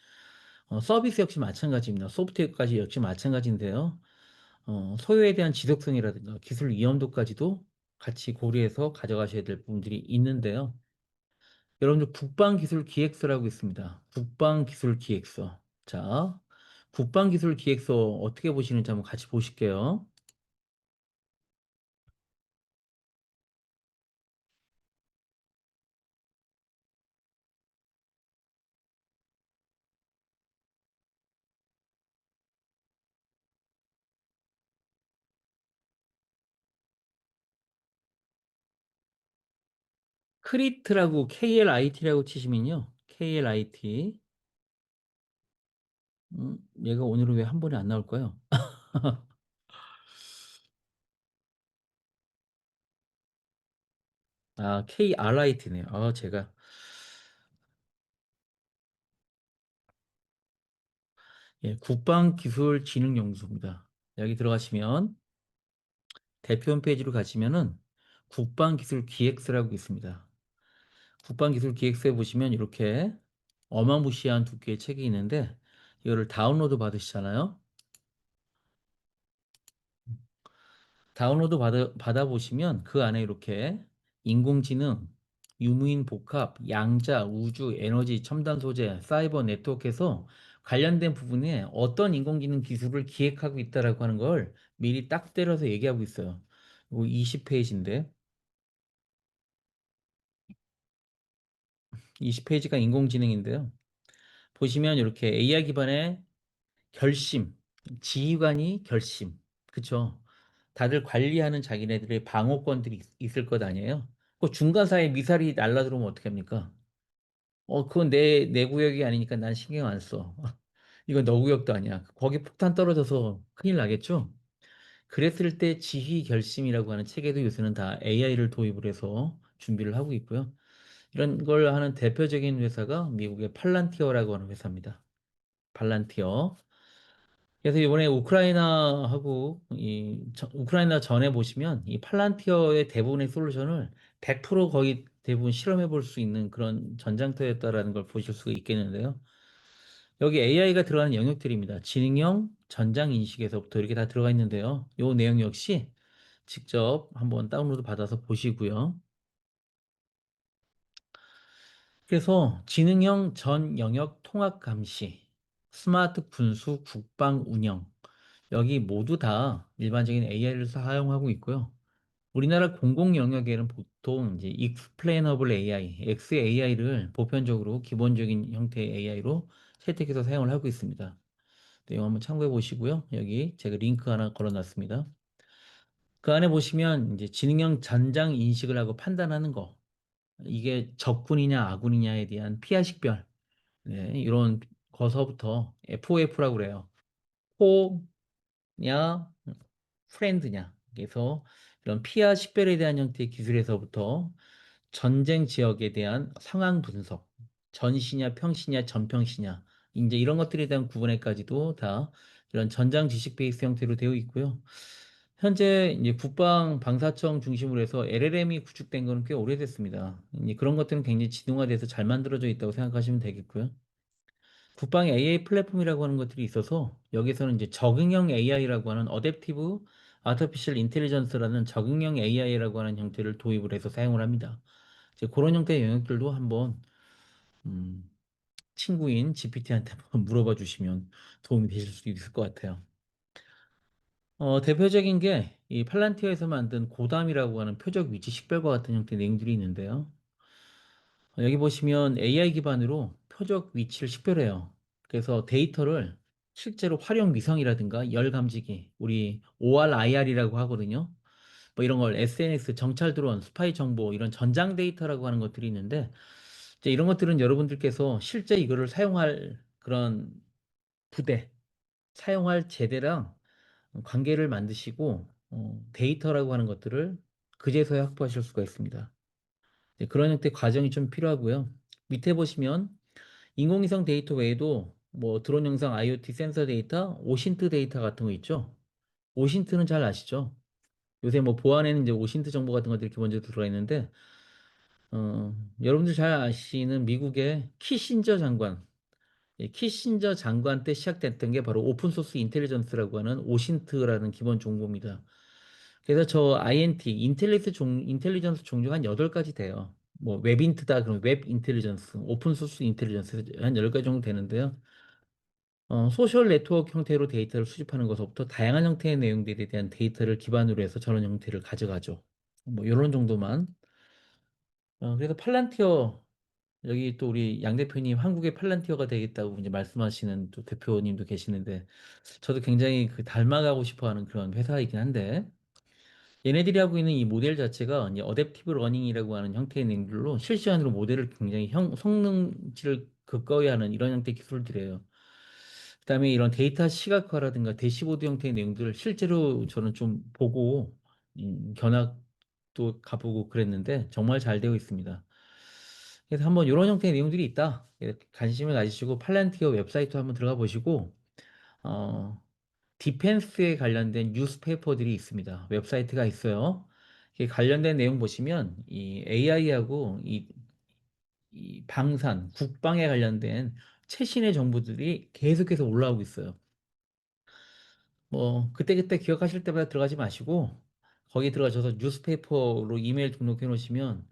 C: 서비스 역시 마찬가지입니다. 소프트웨어까지 역시 마찬가지인데요. 소요에 대한 지속성이라든가 기술 위험도까지도 같이 고려해서 가져가셔야 될 부분들이 있는데요. 여러분들 국방기술기획서라고 있습니다. 국방기술기획서. 자, 국방기술기획서 어떻게 보시는지 한번 같이 보실게요. 크리트라고 KLIT라고 치시면요. KLIT. 얘가 오늘은 왜 한 번에 안 나올까요? 아, KRIT네요. 제가 국방기술진흥연구소입니다. 여기 들어가시면 대표 홈페이지로 가시면은 국방기술기획서라고 있습니다. 국방기술기획서에 보시면 이렇게 어마무시한 두께의 책이 있는데 이거를 다운로드 받으시잖아요. 다운로드 받아보시면 그 안에 이렇게 인공지능, 유무인 복합, 양자, 우주, 에너지, 첨단 소재, 사이버 네트워크에서 관련된 부분에 어떤 인공지능 기술을 기획하고 있다라고 하는 걸 미리 딱 때려서 얘기하고 있어요. 이거 20페이지인데 20페이지가 인공지능인데요. 보시면 이렇게 AI 기반의 결심, 지휘관이 결심, 그쵸? 다들 관리하는 자기네들의 방어권들이 있을 것 아니에요? 그 중간 사이에 미사일이 날라들어오면 어떻게 합니까? 그건 내 구역이 아니니까 난 신경 안 써. 이건 너 구역도 아니야. 거기 폭탄 떨어져서 큰일 나겠죠? 그랬을 때 지휘 결심이라고 하는 체계도 요새는 다 AI를 도입을 해서 준비를 하고 있고요. 이런 걸 하는 대표적인 회사가 미국의 팔란티어라고 하는 회사입니다. 팔란티어. 그래서 이번에 우크라이나하고 우크라이나 전에 보시면 이 팔란티어의 대부분의 솔루션을 100% 거의 대부분 실험해 볼 수 있는 그런 전장터였다라는 걸 보실 수가 있겠는데요. 여기 AI가 들어가는 영역들입니다. 지능형, 전장 인식에서부터 이렇게 다 들어가 있는데요. 이 내용 역시 직접 한번 다운로드 받아서 보시고요. 그래서 지능형 전 영역 통합 감시, 스마트 군수 국방 운영, 여기 모두 다 일반적인 AI를 사용하고 있고요. 우리나라 공공 영역에는 보통 이제 Explainable AI, XAI를 보편적으로 기본적인 형태의 AI로 채택해서 사용을 하고 있습니다. 내용 한번 참고해 보시고요. 여기 제가 링크 하나 걸어놨습니다. 그 안에 보시면 이제 지능형 전장 인식을 하고 판단하는 거, 이게 적군이냐 아군이냐에 대한 피하 식별, 네, 이런 거서부터 FOF라고 그래요. 포냐 프렌드냐. 그래서 이런 피하 식별에 대한 형태의 기술에서부터 전쟁 지역에 대한 상황 분석, 전시냐 평시냐 전평시냐, 이제 이런 것들에 대한 구분에까지도 다 이런 전장 지식 베이스 형태로 되어 있고요. 현재 이제 국방 방사청 중심으로 해서 LLM이 구축된 거는 꽤 오래됐습니다. 이제 그런 것들은 굉장히 지능화돼서 잘 만들어져 있다고 생각하시면 되겠고요. 국방 AI 플랫폼이라고 하는 것들이 있어서 여기서는 이제 적응형 AI라고 하는 어댑티브 아티피셜 인텔리전스라는 적응형 AI라고 하는 형태를 도입을 해서 사용을 합니다. 이제 그런 형태의 영역들도 한번 음, 친구인 GPT한테 한번 물어봐 주시면 도움이 되실 수 있을 것 같아요. 대표적인 게 이 팔란티어에서 만든 고담이라고 하는 표적 위치 식별과 같은 형태의 내용들이 있는데요. 여기 보시면 AI 기반으로 표적 위치를 식별해요. 그래서 데이터를 실제로 활용 위성이라든가 열 감지기, 우리 ORIR이라고 하거든요. 뭐 이런 걸 SNS, 정찰 드론, 스파이 정보, 이런 전장 데이터라고 하는 것들이 있는데, 이제 이런 것들은 여러분들께서 실제 이거를 사용할 그런 부대, 사용할 제대랑 관계를 만드시고, 데이터라고 하는 것들을 그제서야 확보하실 수가 있습니다. 네, 그런 형태 과정이 좀 필요하고요. 밑에 보시면 인공위성 데이터 외에도 뭐 드론 영상, IoT 센서 데이터, 오신트 데이터 같은 거 있죠. 오신트는 잘 아시죠? 요새 뭐 보안에는 이제 오신트 정보 같은 것들이 기본적으로 들어가 있는데, 여러분들 잘 아시는 미국의 키신저 장관, 키신저 장관 때 시작됐던 게 바로 오픈소스 인텔리전스라고 하는 오신트라는 기본 종고입니다. 그래서 저 INT, 인텔리전스 종류가 한 8가지 돼요. 뭐 웹인트다 그러면 웹 인텔리전스, 오픈소스 인텔리전스 한 10가지 정도 되는데요. 소셜 네트워크 형태로 데이터를 수집하는 것부터 다양한 형태의 내용들에 대한 데이터를 기반으로 해서 저런 형태를 가져가죠. 뭐 이런 정도만. 그래서 팔란티어 여기 또 우리 양 대표님 한국의 팔란티어가 되겠다고 이제 말씀하시는 또 대표님도 계시는데 저도 굉장히 그 닮아가고 싶어하는 그런 회사이긴 한데 얘네들이 하고 있는 이 모델 자체가 이제 어댑티브 러닝이라고 하는 형태의 내용들로 실시간으로 모델을 굉장히 성능치를 극거히 하는 이런 형태의 기술들이에요. 그다음에 이런 데이터 시각화라든가 대시보드 형태의 내용들을 실제로 저는 좀 보고 견학도 가보고 그랬는데 정말 잘 되어 있습니다. 그래서 한번 이런 형태의 내용들이 있다. 이렇게 관심을 가지시고 팔란티어 웹사이트 한번 들어가 보시고 어, 디펜스에 관련된 뉴스페이퍼들이 있습니다. 웹사이트가 있어요. 이게 관련된 내용 보시면 이 AI하고 이 방산, 국방에 관련된 최신의 정보들이 계속해서 올라오고 있어요. 뭐 그때그때 기억하실 때마다 들어가지 마시고 거기 들어가셔서 뉴스페이퍼로 이메일 등록해 놓으시면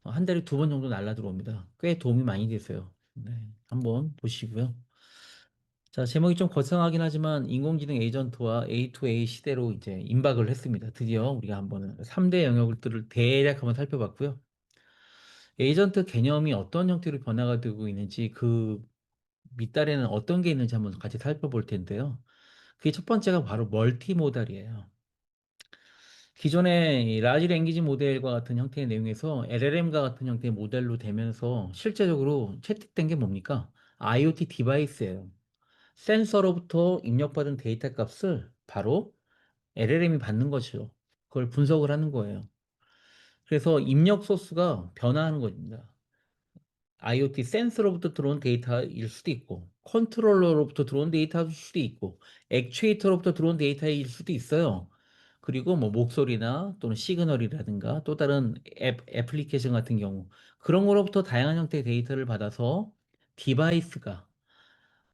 C: 한 달에 2번 정도 날라 들어옵니다. 꽤 도움이 많이 되세요. 네, 한번 보시고요. 자, 제목이 좀 거창하긴 하지만 인공지능 에이전트와 A2A 시대로 이제 임박을 했습니다. 드디어 우리가 한번 3대 영역들을 대략 한번 살펴봤고요. 에이전트 개념이 어떤 형태로 변화가 되고 있는지 그 밑단에는 어떤 게 있는지 한번 같이 살펴볼 텐데요. 그게 첫 번째가 바로 멀티모달이에요. 기존의 이 라지 랭귀지 모델과 같은 형태의 내용에서 LLM과 같은 형태의 모델로 되면서 실제적으로 채택된 게 뭡니까? IoT 디바이스예요. 센서로부터 입력받은 데이터 값을 바로 LLM이 받는 것이죠. 그걸 분석을 하는 거예요. 그래서 입력 소스가 변화하는 겁니다. IoT 센서로부터 들어온 데이터일 수도 있고, 컨트롤러로부터 들어온 데이터일 수도 있고, 액추에이터로부터 들어온 데이터일 수도 있어요. 그리고 뭐 목소리나 또는 시그널이라든가 또 다른 애플리케이션 같은 경우 그런 거로부터 다양한 형태의 데이터를 받아서 디바이스가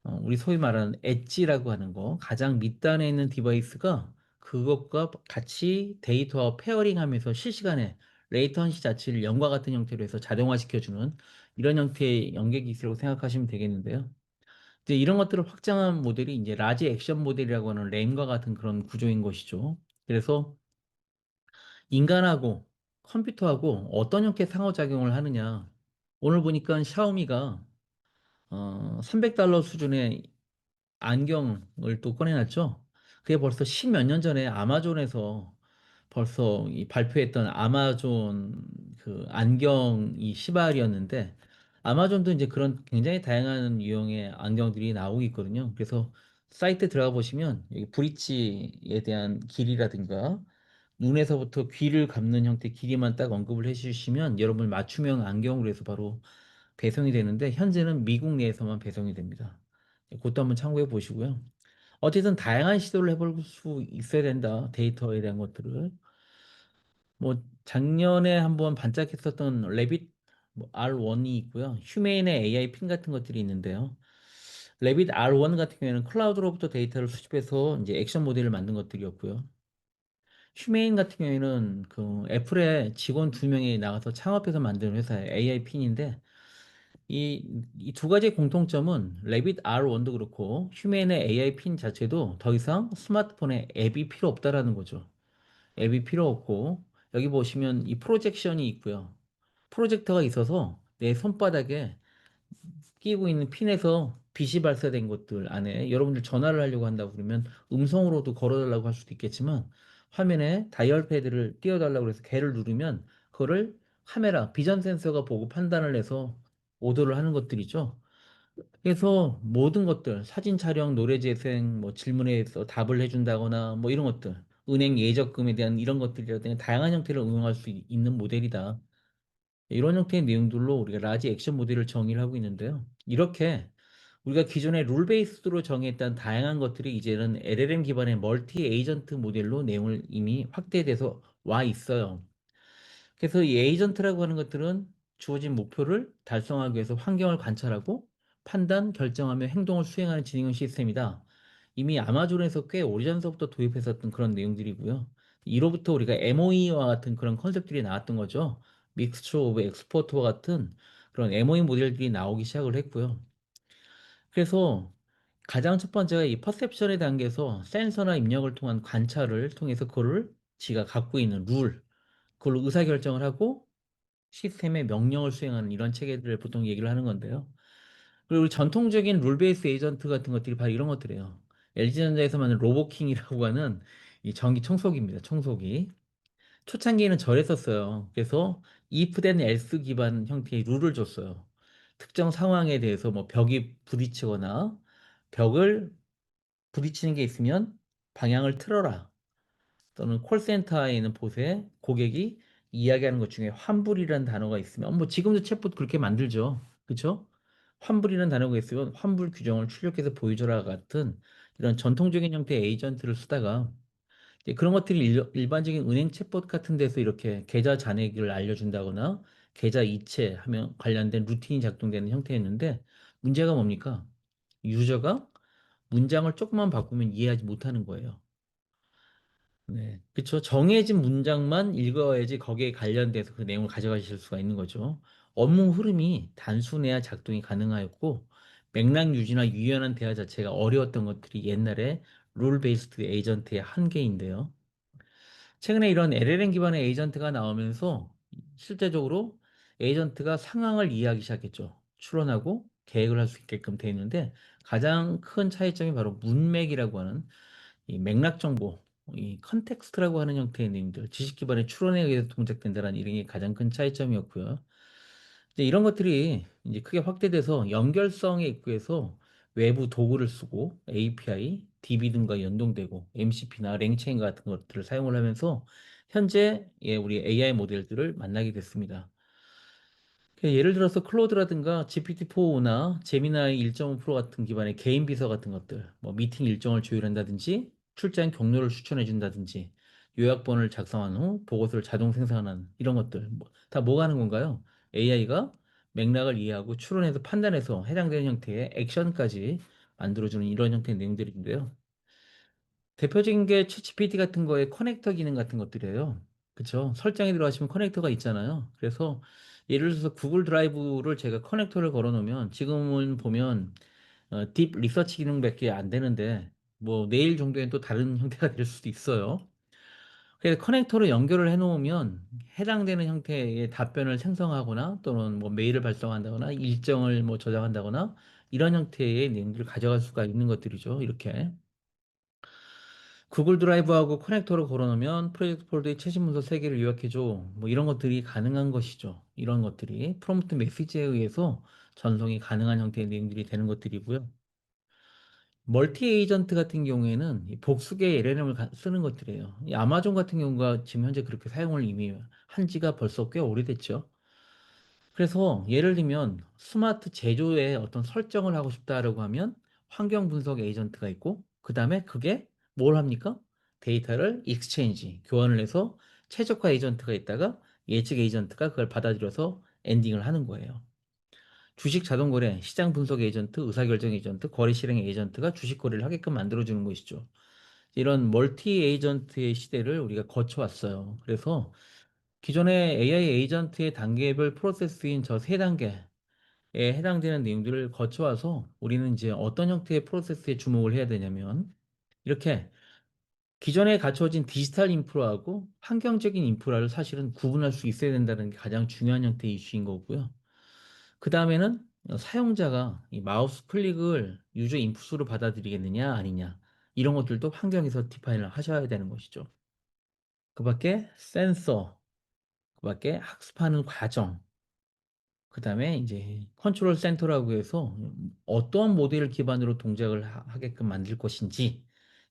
C: 우리 소위 말하는 엣지라고 하는 거 가장 밑단에 있는 디바이스가 그것과 같이 데이터와 페어링하면서 실시간에 레이턴시 자체를 0과 같은 형태로 해서 자동화시켜주는 이런 형태의 연계 기술이라고 생각하시면 되겠는데요. 이제 이런 것들을 확장한 모델이 이제 라지 액션 모델이라고 하는 램과 같은 그런 구조인 것이죠. 그래서 인간하고 컴퓨터하고 어떤 형태의 상호작용을 하느냐. 오늘 보니까 샤오미가 300달러 수준의 안경을 또 꺼내놨죠. 그게 벌써 십몇 년 전에 아마존에서 벌써 이 발표했던 아마존 그 안경이 시발이었는데 아마존도 이제 그런 굉장히 다양한 유형의 안경들이 나오고 있거든요. 그래서 사이트 들어가 보시면 여기 브릿지에 대한 길이라든가 눈에서부터 귀를 감는 형태 길이만 딱 언급을 해주시면 여러분 맞춤형 안경으로 해서 바로 배송이 되는데 현재는 미국 내에서만 배송이 됩니다. 그것도 한번 참고해 보시고요. 어쨌든 다양한 시도를 해볼 수 있어야 된다. 데이터에 대한 것들을. 뭐 작년에 한번 반짝했었던 레빗 R1이 있고요. 휴메인의 AI 핀 같은 것들이 있는데요. 레빗 R1 같은 경우에는 클라우드로부터 데이터를 수집해서 이제 액션 모델을 만든 것들이었고요. 휴메인 같은 경우에는 그 애플의 직원 2명이 나가서 창업해서 만든 회사의 AI 핀인데 이 두 가지의 공통점은 레빗 R1도 그렇고 휴메인의 AI 핀 자체도 더 이상 스마트폰에 앱이 필요 없다라는 거죠. 앱이 필요 없고 여기 보시면 이 프로젝션이 있고요. 프로젝터가 있어서 내 손바닥에 끼고 있는 핀에서 빛이 발사된 것들 안에 여러분들 전화를 하려고 한다고 그러면 음성으로도 걸어달라고 할 수도 있겠지만 화면에 다이얼 패드를 띄워달라고 해서 걔를 누르면 그거를 카메라, 비전 센서가 보고 판단을 해서 오더를 하는 것들이죠. 그래서 모든 것들, 사진 촬영, 노래 재생, 뭐 질문에서 답을 해준다거나 뭐 이런 것들, 은행 예적금에 대한 이런 것들이라든가 다양한 형태를 응용할 수 있는 모델이다. 이런 형태의 내용들로 우리가 라지 액션 모델을 정의를 하고 있는데요. 이렇게 우리가 기존에 룰 베이스로 정의했던 다양한 것들이 이제는 LLM 기반의 멀티 에이전트 모델로 내용을 이미 확대돼서 와 있어요. 그래서 이 에이전트라고 하는 것들은 주어진 목표를 달성하기 위해서 환경을 관찰하고 판단, 결정하며 행동을 수행하는 진행형 시스템이다. 이미 아마존에서 꽤 오래전서부터 도입했었던 그런 내용들이고요. 이로부터 우리가 MOE와 같은 그런 컨셉들이 나왔던 거죠. 믹스처 오브 엑스포트와 같은 그런 MOE 모델들이 나오기 시작을 했고요. 그래서 가장 첫 번째가 이 퍼셉션의 단계에서 센서나 입력을 통한 관찰을 통해서 그거를 지가 갖고 있는 룰, 그걸로 의사결정을 하고 시스템의 명령을 수행하는 이런 체계들을 보통 얘기를 하는 건데요. 그리고 우리 전통적인 룰 베이스 에이전트 같은 것들이 바로 이런 것들이에요. LG전자에서 만든 로보킹이라고 하는 이 전기 청소기입니다. 청소기. 초창기에는 저랬었어요. 그래서 if then else 기반 형태의 룰을 줬어요. 특정 상황에 대해서 뭐 벽이 부딪히거나 벽을 부딪히는 게 있으면 방향을 틀어라. 또는 콜센터에 있는 곳에 고객이 이야기하는 것 중에 환불이라는 단어가 있으면 뭐 지금도 챗봇 그렇게 만들죠. 그렇죠? 환불이라는 단어가 있으면 환불 규정을 출력해서 보여줘라 같은 이런 전통적인 형태의 에이전트를 쓰다가 이제 그런 것들이 일반적인 은행 챗봇 같은 데서 이렇게 계좌 잔액을 알려준다거나 계좌 이체하면 관련된 루틴이 작동되는 형태였는데 문제가 뭡니까? 유저가 문장을 조금만 바꾸면 이해하지 못하는 거예요. 네, 그렇죠. 정해진 문장만 읽어야지 거기에 관련돼서 그 내용을 가져가실 수가 있는 거죠. 업무 흐름이 단순해야 작동이 가능하였고 맥락 유지나 유연한 대화 자체가 어려웠던 것들이 옛날에 룰 베이스드 에이전트의 한계인데요. 최근에 이런 LLM 기반의 에이전트가 나오면서 실제적으로 에이전트가 상황을 이해하기 시작했죠. 추론하고 계획을 할 수 있게끔 되어 있는데 가장 큰 차이점이 바로 문맥이라고 하는 이 맥락 정보, 이 컨텍스트라고 하는 형태의 내용들, 지식 기반의 추론에 의해서 동작된다는 이런 게 가장 큰 차이점이었고요. 이제 이런 것들이 이제 크게 확대돼서 연결성에 입구해서 외부 도구를 쓰고 API, DB 등과 연동되고 MCP나 랭체인 같은 것들을 사용을 하면서 현재 우리 AI 모델들을 만나게 됐습니다. 예를 들어서 클로드라든가 GPT-4나 제미나이 1.5 프로 같은 기반의 개인 비서 같은 것들, 뭐 미팅 일정을 조율한다든지 출장 경로를 추천해 준다든지 요약본을 작성한 후 보고서를 자동 생성하는 이런 것들 다 뭐가 하는 건가요? AI가 맥락을 이해하고 추론해서 판단해서 해당되는 형태의 액션까지 만들어주는 이런 형태의 내용들인데요. 대표적인 게 챗GPT 같은 거에 커넥터 기능 같은 것들이에요. 그쵸? 설정에 들어가시면 커넥터가 있잖아요. 그래서 예를 들어서 구글 드라이브를 제가 커넥터를 걸어 놓으면 지금은 보면 딥 리서치 기능밖에 안 되는데 뭐 내일 정도엔 또 다른 형태가 될 수도 있어요. 그래서 커넥터로 연결을 해 놓으면 해당되는 형태의 답변을 생성하거나 또는 뭐 메일을 발송한다거나 일정을 뭐 저장한다거나 이런 형태의 내용들을 가져갈 수가 있는 것들이죠. 이렇게. 구글 드라이브하고 커넥터로 걸어놓으면 프로젝트 폴더의 최신 문서 3개를 요약해줘. 뭐 이런 것들이 가능한 것이죠. 이런 것들이 프롬프트 메시지에 의해서 전송이 가능한 형태의 내용들이 되는 것들이고요. 멀티 에이전트 같은 경우에는 이 복수의 LLM을 쓰는 것들이에요. 이 아마존 같은 경우가 지금 현재 그렇게 사용을 이미 한 지가 벌써 꽤 오래됐죠. 그래서 예를 들면 스마트 제조에 어떤 설정을 하고 싶다라고 하면 환경 분석 에이전트가 있고 그 다음에 그게 뭘 합니까? 데이터를 익스체인지, 교환을 해서 최적화 에이전트가 있다가 예측 에이전트가 그걸 받아들여서 엔딩을 하는 거예요. 주식 자동거래, 시장 분석 에이전트, 의사결정 에이전트, 거래 실행 에이전트가 주식 거래를 하게끔 만들어주는 것이죠. 이런 멀티 에이전트의 시대를 우리가 거쳐왔어요. 그래서 기존의 AI 에이전트의 단계별 프로세스인 저 세 단계에 해당되는 내용들을 거쳐와서 우리는 이제 어떤 형태의 프로세스에 주목을 해야 되냐면 이렇게 기존에 갖춰진 디지털 인프라하고 환경적인 인프라를 사실은 구분할 수 있어야 된다는 게 가장 중요한 형태의 이슈인 거고요. 그 다음에는 사용자가 이 마우스 클릭을 유저 인풋으로 받아들이겠느냐 아니냐 이런 것들도 환경에서 디파인을 하셔야 되는 것이죠. 그 밖에 센서, 그 밖에 학습하는 과정, 그 다음에 이제 컨트롤 센터라고 해서 어떠한 모델을 기반으로 동작을 하게끔 만들 것인지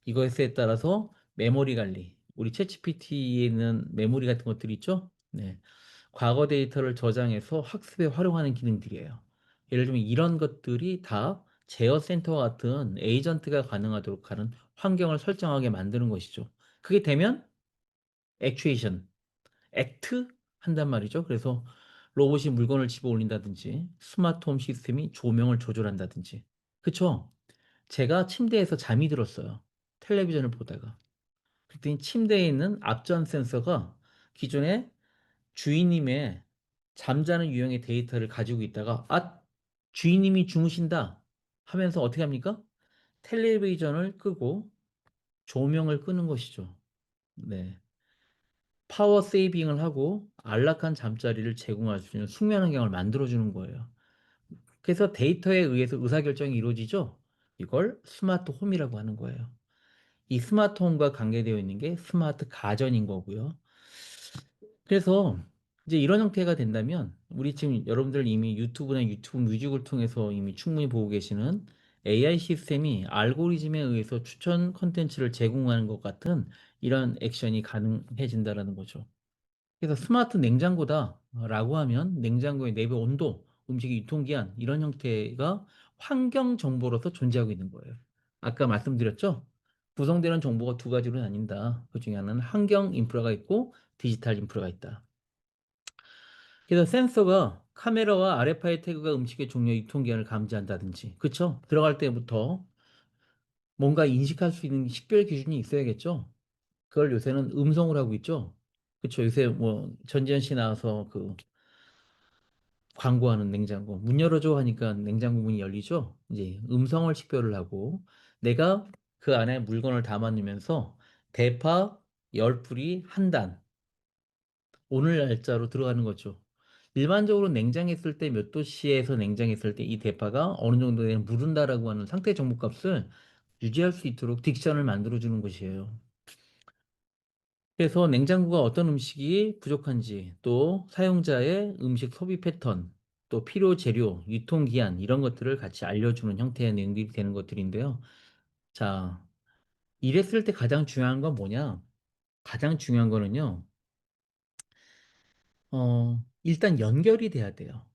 C: 이것에 따라서 메모리 관리, 우리 챗GPT에는 메모리 같은 것들이 있죠? 네. 과거 데이터를 저장해서 학습에 활용하는 기능들이에요. 예를 들면 이런 것들이 다 제어 센터와 같은 에이전트가 가능하도록 하는 환경을 설정하게 만드는 것이죠. 그게 되면 액추에이션, 액트 한단 말이죠. 그래서 로봇이 물건을 집어 올린다든지 스마트홈 시스템이 조명을 조절한다든지. 그쵸? 제가 침대에서 잠이 들었어요. 텔레비전을 보다가. 그랬더니 침대에 있는 앞전 센서가 기존에 주인님의 잠자는 유형의 데이터를 가지고 있다가 주인님이 주무신다 하면서 어떻게 합니까? 텔레비전을 끄고 조명을 끄는 것이죠. 네. 파워 세이빙을 하고 안락한 잠자리를 제공할 수 있는 숙면 환경을 만들어주는 거예요. 그래서 데이터에 의해서 의사결정이 이루어지죠. 이걸 스마트 홈이라고 하는 거예요. 이 스마트 홈과 관계되어 있는 게 스마트 가전인 거고요. 그래서 이제 이런 형태가 된다면 우리 지금 여러분들 이미 유튜브나 유튜브 뮤직을 통해서 이미 충분히 보고 계시는 AI 시스템이 알고리즘에 의해서 추천 컨텐츠를 제공하는 것 같은 이런 액션이 가능해진다라는 거죠. 그래서 스마트 냉장고다라고 하면 냉장고의 내부 온도, 음식의 유통기한 이런 형태가 환경 정보로서 존재하고 있는 거예요. 아까 말씀드렸죠? 구성되는 정보가 두 가지로 나뉜다. 그 중에 하나는 환경 인프라가 있고 디지털 인프라가 있다. 그래서 센서가 카메라와 RFID 태그가 음식의 종류, 유통기한을 감지한다든지, 그쵸? 들어갈 때부터 뭔가 인식할 수 있는 식별 기준이 있어야겠죠? 그걸 요새는 음성으로 하고 있죠? 그쵸? 요새 뭐 전지현 씨 나와서 그 광고하는 냉장고 문 열어줘 하니까 냉장고 문이 열리죠? 이제 음성을 식별을 하고 내가 그 안에 물건을 담아내면서 대파 10풀이 한 단, 오늘 날짜로 들어가는 거죠. 일반적으로 냉장했을 때 몇 도씨에서 냉장했을 때 이 대파가 어느 정도 되면 무른다라고 하는 상태 정보값을 유지할 수 있도록 딕션을 만들어주는 것이에요. 그래서 냉장고가 어떤 음식이 부족한지, 또 사용자의 음식 소비 패턴, 또 필요 재료, 유통기한 이런 것들을 같이 알려주는 형태의 내용들이 되는 것들인데요. 자, 이랬을 때 가장 중요한 건 뭐냐? 가장 중요한 거는요. 일단 연결이 돼야 돼요.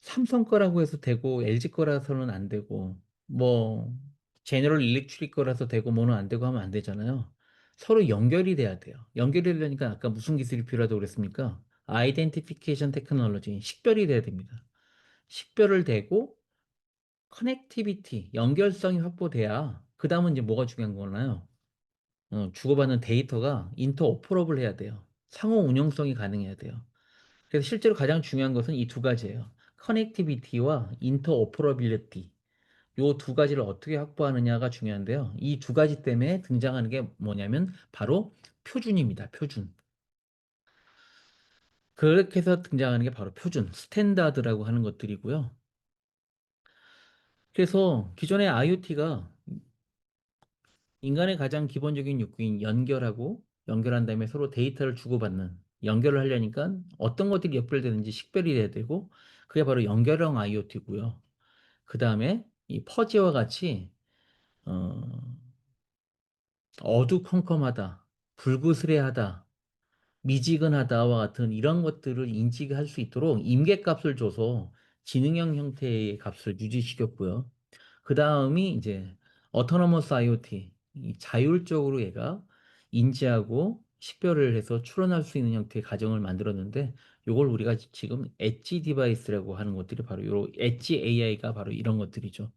C: 삼성 거라고 해서 되고 LG 거라서는 안 되고 뭐 제너럴 일렉트릭 거라서 되고 뭐는 안 되고 하면 안 되잖아요. 서로 연결이 돼야 돼요. 연결이 되려니까 아까 무슨 기술이 필요하다고 그랬습니까? 아이덴티피케이션 테크놀로지, 식별이 돼야 됩니다. 식별을 되고 커넥티비티, 연결성이 확보돼야 그 다음은 이제 뭐가 중요한 거나요? 주고받는 데이터가 인터오퍼러블 해야 돼요. 상호 운용성이 가능해야 돼요. 그래서 실제로 가장 중요한 것은 이 두 가지예요. 커넥티비티와 인터오퍼러빌리티. 요 두 가지를 어떻게 확보하느냐가 중요한데요. 이 두 가지 때문에 등장하는 게 뭐냐면 바로 표준입니다. 표준. 그렇게 해서 등장하는 게 바로 표준, 스탠다드라고 하는 것들이고요. 그래서 기존의 IoT가 인간의 가장 기본적인 욕구인 연결한 다음에 서로 데이터를 주고받는 연결을 하려니까 어떤 것들이 연결되는지 식별이 돼야 되고 그게 바로 연결형 IoT고요. 그 다음에 이 퍼지와 같이 어, 어두컴컴하다, 불그스레하다, 미지근하다와 같은 이런 것들을 인식할 수 있도록 임계값을 줘서 지능형 형태의 값을 유지시켰고요. 그 다음이 이제 어토노머스 IoT, 이 자율적으로 얘가 인지하고 식별을 해서 추론할 수 있는 형태의 가정을 만들었는데 이걸 우리가 지금 엣지 디바이스라고 하는 것들이 바로 요 엣지 AI가 바로 이런 것들이죠.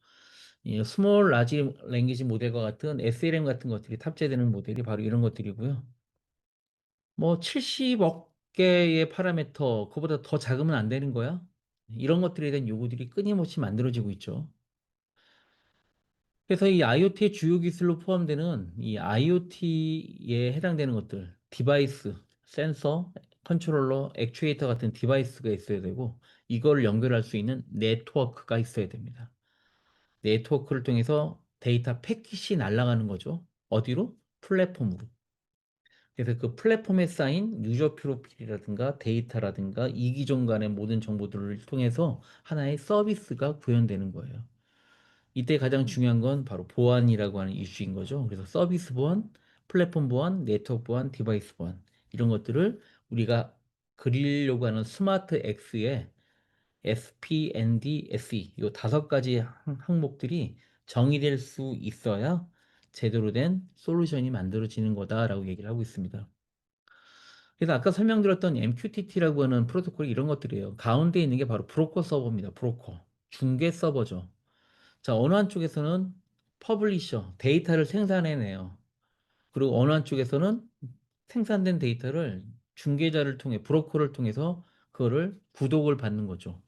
C: 이 스몰 라지 랭귀지 모델과 같은 SLM 같은 것들이 탑재되는 모델이 바로 이런 것들이고요. 뭐 70억 개의 파라미터 그보다 더 작으면 안 되는 거야? 이런 것들에 대한 요구들이 끊임없이 만들어지고 있죠. 그래서 이 IoT의 주요 기술로 포함되는 이 IoT에 해당되는 것들, 디바이스, 센서, 컨트롤러, 액추에이터 같은 디바이스가 있어야 되고 이걸 연결할 수 있는 네트워크가 있어야 됩니다. 네트워크를 통해서 데이터 패킷이 날아가는 거죠. 어디로? 플랫폼으로. 그래서 그 플랫폼에 쌓인 유저 프로필이라든가 데이터라든가 이기종 간의 모든 정보들을 통해서 하나의 서비스가 구현되는 거예요. 이때 가장 중요한 건 바로 보안이라고 하는 이슈인 거죠. 그래서 서비스 보안, 플랫폼 보안, 네트워크 보안, 디바이스 보안 이런 것들을 우리가 그리려고 하는 스마트 X에 SPND, SE 이 5가지 항목들이 정의될 수 있어야 제대로 된 솔루션이 만들어지는 거다라고 얘기를 하고 있습니다. 그래서 아까 설명드렸던 MQTT라고 하는 프로토콜이 이런 것들이에요. 가운데 있는 게 바로 브로커 서버입니다. 브로커. 중개 서버죠. 자, 어느 한쪽에서는 퍼블리셔, 데이터를 생산해내요. 그리고 어느 한쪽에서는 생산된 데이터를 중개자를 통해, 브로커를 통해서 그거를 구독을 받는 거죠.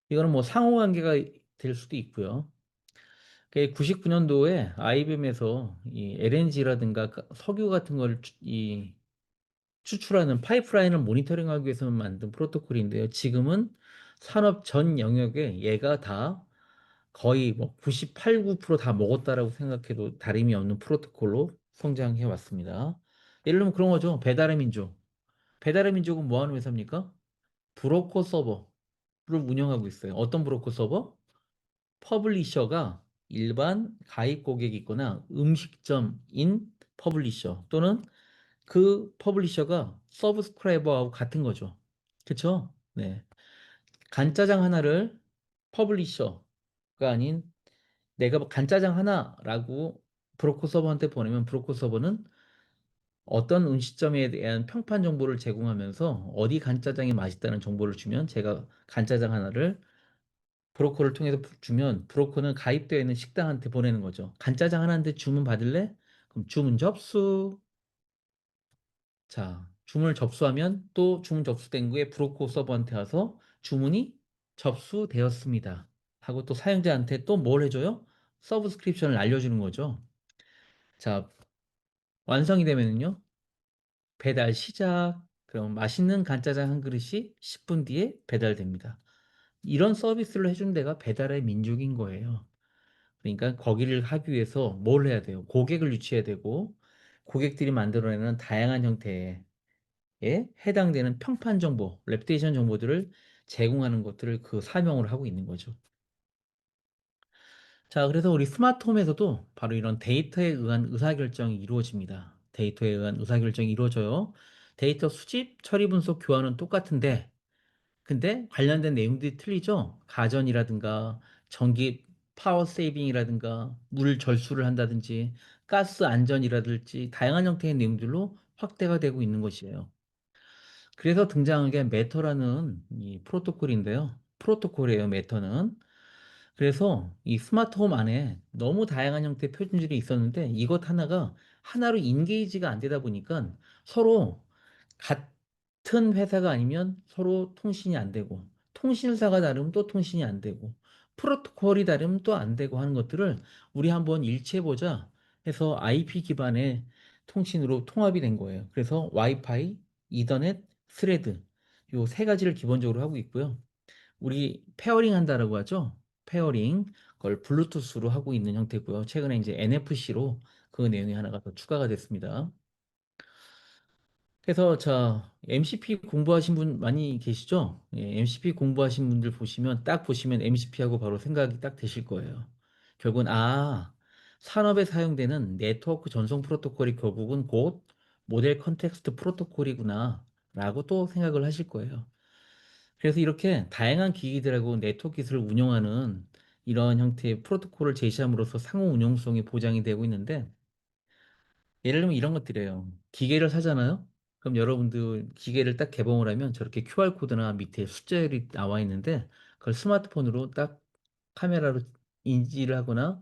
C: 이거는 뭐 상호관계가 될 수도 있고요. 99년도에 IBM에서 이 LNG라든가 석유 같은 걸 추출하는 파이프라인을 모니터링하기 위해서 만든 프로토콜인데요. 지금은 산업 전 영역에 얘가 다 거의 뭐 98, 9%다 먹었다라고 생각해도 다름이 없는 프로토콜로 성장해 왔습니다. 예를 들면 그런 거죠. 배달의 민족. 배달의 민족은 뭐 하는 회사입니까? 브로커 서버를 운영하고 있어요. 어떤 브로커 서버? 퍼블리셔가 일반 가입 고객이 있거나 음식점인 퍼블리셔 또는 그 퍼블리셔가 서브스크라이버하고 같은 거죠. 그쵸? 네. 간짜장 하나를 퍼블리셔가 아닌 내가 간짜장 하나라고 브로커 서버한테 보내면 브로커 서버는 어떤 음식점에 대한 평판 정보를 제공하면서 어디 간짜장이 맛있다는 정보를 주면 제가 간짜장 하나를 브로커를 통해서 주면 브로커는 가입되어 있는 식당한테 보내는 거죠. 간짜장 하나인데 주문 받을래? 그럼 주문 접수. 자, 주문을 접수하면 또 주문 접수된 후에 브로커 서버한테 와서 주문이 접수되었습니다. 하고 또 사용자한테 또 뭘 해줘요? 서브스크립션을 알려주는 거죠. 자, 완성이 되면은요, 배달 시작. 그럼 맛있는 간짜장 한 그릇이 10분 뒤에 배달됩니다. 이런 서비스를 해준 데가 배달의 민족인 거예요. 그러니까 거기를 하기 위해서 뭘 해야 돼요? 고객을 유치해야 되고, 고객들이 만들어내는 다양한 형태의 해당되는 평판 정보, 레퓨테이션 정보들을 제공하는 것들을 그 사명으로 하고 있는 거죠. 자, 그래서 우리 스마트홈에서도 바로 이런 데이터에 의한 의사결정이 이루어집니다. 데이터에 의한 의사결정이 이루어져요. 데이터 수집, 처리, 분석, 교환은 똑같은데, 근데 관련된 내용들이 틀리죠? 가전이라든가, 전기 파워 세이빙이라든가, 물 절수를 한다든지, 가스 안전이라든지, 다양한 형태의 내용들로 확대가 되고 있는 것이에요. 그래서 등장한 게 매터라는 이 프로토콜인데요. 프로토콜이에요, 매터는. 그래서 이 스마트홈 안에 너무 다양한 형태의 표준들이 있었는데 이것 하나가 하나로 인게이지가 안 되다 보니까 서로 같은 회사가 아니면 서로 통신이 안 되고 통신사가 다르면 또 통신이 안 되고 프로토콜이 다르면 또 안 되고 하는 것들을 우리 한번 일치해보자 해서 IP 기반의 통신으로 통합이 된 거예요. 그래서 와이파이, 이더넷, 스레드 요 세 가지를 기본적으로 하고 있고요. 우리 페어링 한다라고 하죠. 페어링 그걸 블루투스로 하고 있는 형태고요. 최근에 이제 NFC로 그 내용이 하나가 더 추가가 됐습니다. 그래서 자 MCP 공부하신 분 많이 계시죠? 예, MCP 공부하신 분들 보시면 딱 보시면 MCP하고 바로 생각이 딱 되실 거예요. 결국은 산업에 사용되는 네트워크 전송 프로토콜이 결국은 곧 모델 컨텍스트 프로토콜이구나 라고 또 생각을 하실 거예요. 그래서 이렇게 다양한 기기들하고 네트워크 기술을 운영하는 이런 형태의 프로토콜을 제시함으로써 상호 운용성이 보장이 되고 있는데 예를 들면 이런 것들이에요. 기계를 사잖아요. 그럼 여러분들 기계를 딱 개봉을 하면 저렇게 QR코드나 밑에 숫자열이 나와 있는데 그걸 스마트폰으로 딱 카메라로 인지를 하거나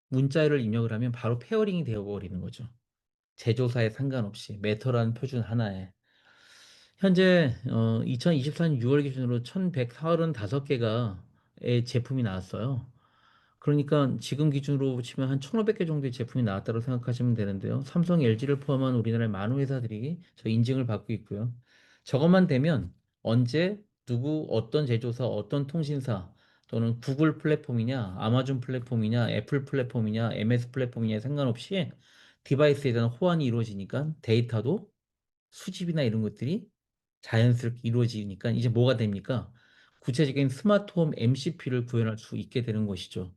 C: 문자열을 입력을 하면 바로 페어링이 되어버리는 거죠. 제조사에 상관없이 메터라는 표준 하나에 현재 2024년 6월 기준으로 1135개가의 제품이 나왔어요. 그러니까 지금 기준으로 치면 한 1,500개 정도의 제품이 나왔다고 생각하시면 되는데요. 삼성, LG를 포함한 우리나라의 많은 회사들이 저 인증을 받고 있고요. 저것만 되면 언제 누구 어떤 제조사, 어떤 통신사 또는 구글 플랫폼이냐, 아마존 플랫폼이냐, 애플 플랫폼이냐, MS 플랫폼이냐 상관없이 디바이스에 대한 호환이 이루어지니까 데이터도 수집이나 이런 것들이 자연스럽게 이루어지니까 이제 뭐가 됩니까? 구체적인 스마트홈 MCP를 구현할 수 있게 되는 것이죠.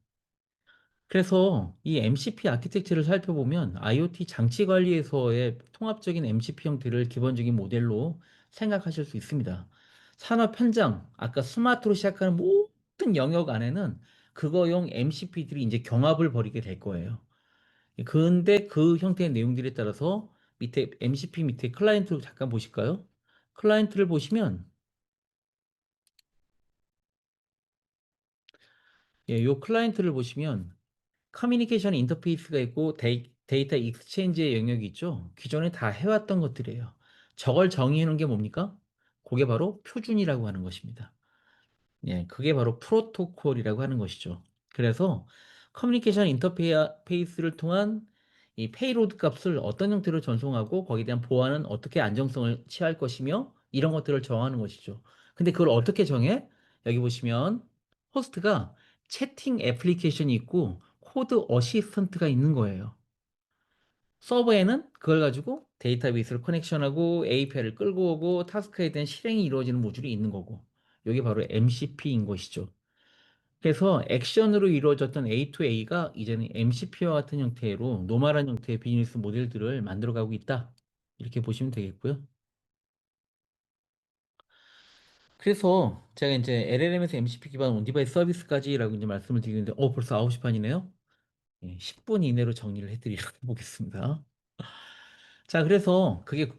C: 그래서 이 MCP 아키텍처를 살펴보면 IoT 장치 관리에서의 통합적인 MCP 형태를 기본적인 모델로 생각하실 수 있습니다. 산업 현장, 아까 스마트로 시작하는 모든 영역 안에는 그거용 MCP들이 이제 경합을 벌이게 될 거예요. 근데 그 형태의 내용들에 따라서 밑에 MCP 밑에 클라이언트를 잠깐 보실까요? 클라이언트를 보시면 요 클라이언트를 보시면 커뮤니케이션 인터페이스가 있고 데이터 익스체인지의 영역이 있죠. 기존에 다 해왔던 것들이에요. 저걸 정의해 놓은 게 뭡니까? 그게 바로 표준이라고 하는 것입니다. 예, 그게 바로 프로토콜이라고 하는 것이죠. 그래서 커뮤니케이션 인터페이스를 통한 이 페이로드 값을 어떤 형태로 전송하고 거기에 대한 보안은 어떻게 안정성을 취할 것이며 이런 것들을 정하는 것이죠. 근데 그걸 어떻게 정해? 여기 보시면 호스트가 채팅 애플리케이션이 있고 코드 어시스턴트가 있는 거예요. 서버에는 그걸 가지고 데이터베이스를 커넥션하고 API를 끌고 오고 타스크에 대한 실행이 이루어지는 모듈이 있는 거고 이게 바로 MCP인 것이죠. 그래서 액션으로 이루어졌던 A2A가 이제는 MCP와 같은 형태로 노멀한 형태의 비즈니스 모델들을 만들어가고 있다. 이렇게 보시면 되겠고요. 그래서 제가 이제 LLM에서 MCP 기반 온디바이스 서비스까지라고 이제 말씀을 드리는데, 벌써 9시 반이네요. 10분 이내로 정리를 해드리도록 해보겠습니다. 자, 그래서 그게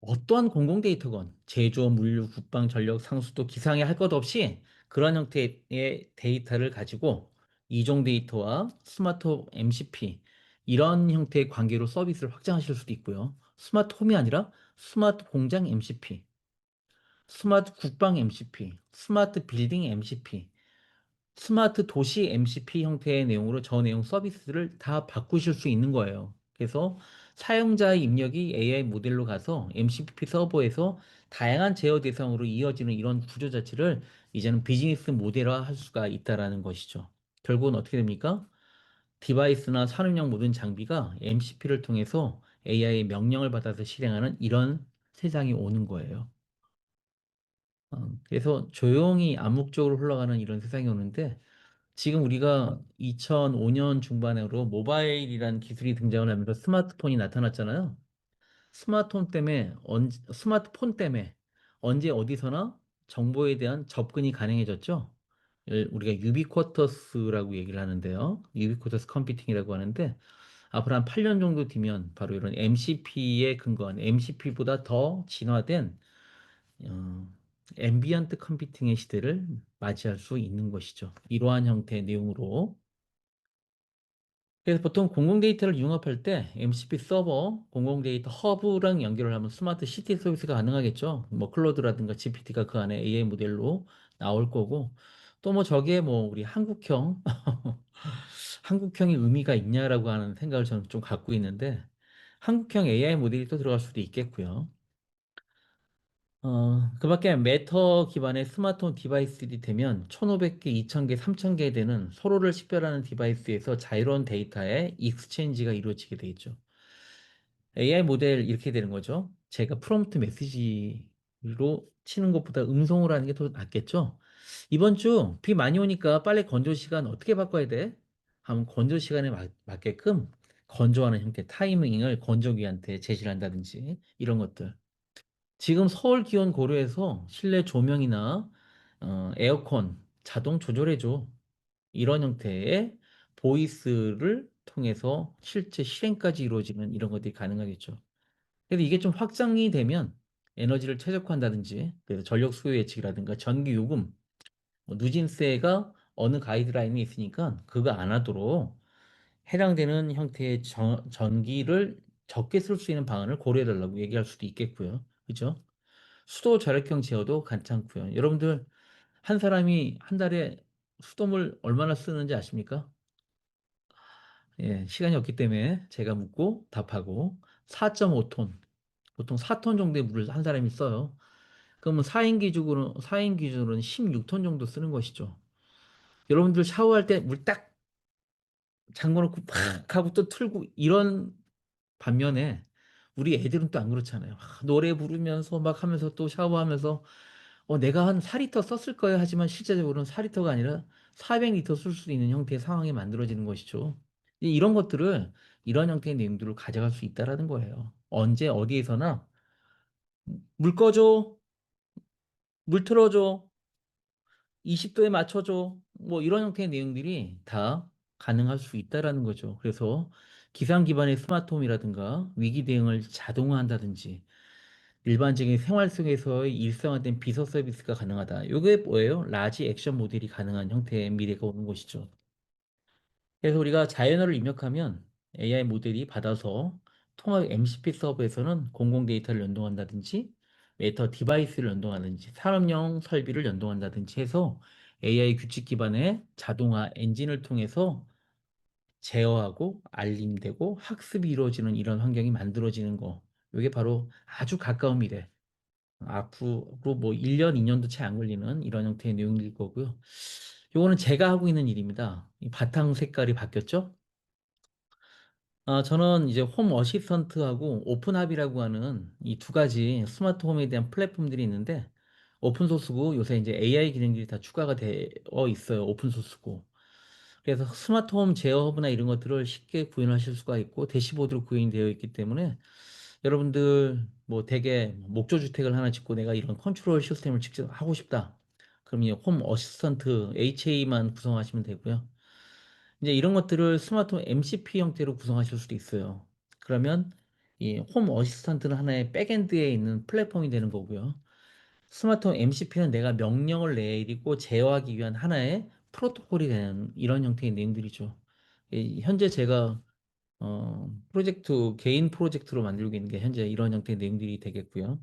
C: 어떠한 공공 데이터건, 제조, 물류, 국방, 전력, 상수도, 기상에 할 것 없이 그런 형태의 데이터를 가지고 이종 데이터와 스마트 MCP 이런 형태의 관계로 서비스를 확장하실 수도 있고요. 스마트 홈이 아니라 스마트 공장 MCP, 스마트 국방 MCP, 스마트 빌딩 MCP, 스마트 도시 MCP 형태의 내용으로 저 내용 서비스를 다 바꾸실 수 있는 거예요. 그래서 사용자의 입력이 AI 모델로 가서 MCP 서버에서 다양한 제어 대상으로 이어지는 이런 구조 자체를 이제는 비즈니스 모델화 할 수가 있다라는 것이죠. 결국은 어떻게 됩니까? 디바이스나 산업용 모든 장비가 MCP를 통해서 AI의 명령을 받아서 실행하는 이런 세상이 오는 거예요. 그래서 조용히 암묵적으로 흘러가는 이런 세상이 오는데 지금 우리가 2005년 중반으로 모바일이라는 기술이 등장을 하면서 스마트폰이 나타났잖아요. 스마트폰 때문에 언제 어디서나 정보에 대한 접근이 가능해졌죠. 우리가 유비쿼터스라고 얘기를 하는데요. 유비쿼터스 컴퓨팅이라고 하는데 앞으로 한 8년 정도 뒤면 바로 이런 MCP에 근거한 MCP보다 더 진화된 어, 앰비언트 컴퓨팅의 시대를 맞이할 수 있는 것이죠. 이러한 형태의 내용으로. 그래서 보통 공공 데이터를 융합할 때 MCP 서버, 공공 데이터 허브랑 연결을 하면 스마트 시티 서비스가 가능하겠죠. 뭐 클로드라든가 GPT가 그 안에 AI 모델로 나올 거고 또 뭐 저게 뭐 우리 한국형 한국형의 의미가 있냐라고 하는 생각을 저는 좀 갖고 있는데 한국형 AI 모델이 또 들어갈 수도 있겠고요. 그 밖에 메터 기반의 스마트폰 디바이스들이 되면 1500개, 2000개, 3000개 되는 서로를 식별하는 디바이스에서 자유로운 데이터의 익스체인지가 이루어지게 되겠죠. AI 모델 이렇게 되는 거죠. 제가 프롬프트 메시지로 치는 것보다 음성으로 하는 게 더 낫겠죠. 이번 주 비 많이 오니까 빨래 건조 시간 어떻게 바꿔야 돼? 하면 건조 시간에 맞게끔 건조하는 형태 타이밍을 건조기한테 제시를 한다든지 이런 것들. 지금 서울 기온 고려해서 실내 조명이나 에어컨 자동 조절해줘. 이런 형태의 보이스를 통해서 실제 실행까지 이루어지는 이런 것들이 가능하겠죠. 그래서 이게 좀 확장이 되면 에너지를 최적화한다든지, 그래서 전력 수요 예측이라든가 전기 요금, 뭐 누진세가 어느 가이드라인이 있으니까 그거 안 하도록 해당되는 형태의 전기를 적게 쓸 수 있는 방안을 고려해달라고 얘기할 수도 있겠고요. 그죠? 수도 절약형 제어도 괜찮고요. 여러분들 한 사람이 한 달에 수돗물 얼마나 쓰는지 아십니까? 예, 시간이 없기 때문에 제가 묻고 답하고 4.5톤, 보통 4톤 정도의 물을 한 사람이 써요. 그러면 4인 기준으로는 16톤 정도 쓰는 것이죠. 여러분들 샤워할 때 물 딱 잠궈놓고 팍 하고 또 틀고 이런 반면에 우리 애들은 또 안 그렇잖아요. 노래 부르면서 막 하면서 또 샤워하면서 내가 한 4리터 썼을 거야 하지만 실제적으로는 4리터가 아니라 400리터 쓸 수 있는 형태의 상황이 만들어지는 것이죠. 이런 것들을 이런 형태의 내용들을 가져갈 수 있다라는 거예요. 언제 어디에서나 물 꺼줘, 물 틀어줘, 20도에 맞춰줘. 뭐 이런 형태의 내용들이 다 가능할 수 있다라는 거죠. 그래서 기상 기반의 스마트홈이라든가 위기 대응을 자동화한다든지 일반적인 생활 속에서의 일상화된 비서 서비스가 가능하다. 이게 뭐예요? 라지 액션 모델이 가능한 형태의 미래가 오는 것이죠. 그래서 우리가 자연어를 입력하면 AI 모델이 받아서 통합 MCP 서버에서는 공공 데이터를 연동한다든지 메타 디바이스를 연동하든지 산업용 설비를 연동한다든지 해서 AI 규칙 기반의 자동화 엔진을 통해서 제어하고 알림되고 학습이 이루어지는 이런 환경이 만들어지는 거. 이게 바로 아주 가까운 미래. 앞으로 뭐 1년, 2년도 채 안 걸리는 이런 형태의 내용일 거고요. 요거는 제가 하고 있는 일입니다. 이 바탕 색깔이 바뀌었죠? 저는 이제 홈 어시스턴트하고 오픈합이라고 하는 이 두 가지 스마트 홈에 대한 플랫폼들이 있는데 오픈 소스고 요새 이제 AI 기능들이 다 추가가 되어 있어요. 오픈 소스고. 그래서 스마트 홈 제어 허브나 이런 것들을 쉽게 구현하실 수가 있고 대시보드로 구현이 되어 있기 때문에 여러분들 뭐 대개 목조 주택을 하나 짓고 내가 이런 컨트롤 시스템을 직접 하고 싶다. 그럼 이홈 어시스턴트 HA만 구성하시면 되고요. 이제 이런 것들을 스마트폰 MCP 형태로 구성하실 수도 있어요. 그러면 이 홈 어시스턴트는 하나의 백엔드에 있는 플랫폼이 되는 거고요. 스마트폰 MCP는 내가 명령을 내리고 제어하기 위한 하나의 프로토콜이 되는 이런 형태의 내용들이죠. 현재 제가 개인 프로젝트로 만들고 있는 게 현재 이런 형태의 내용들이 되겠고요.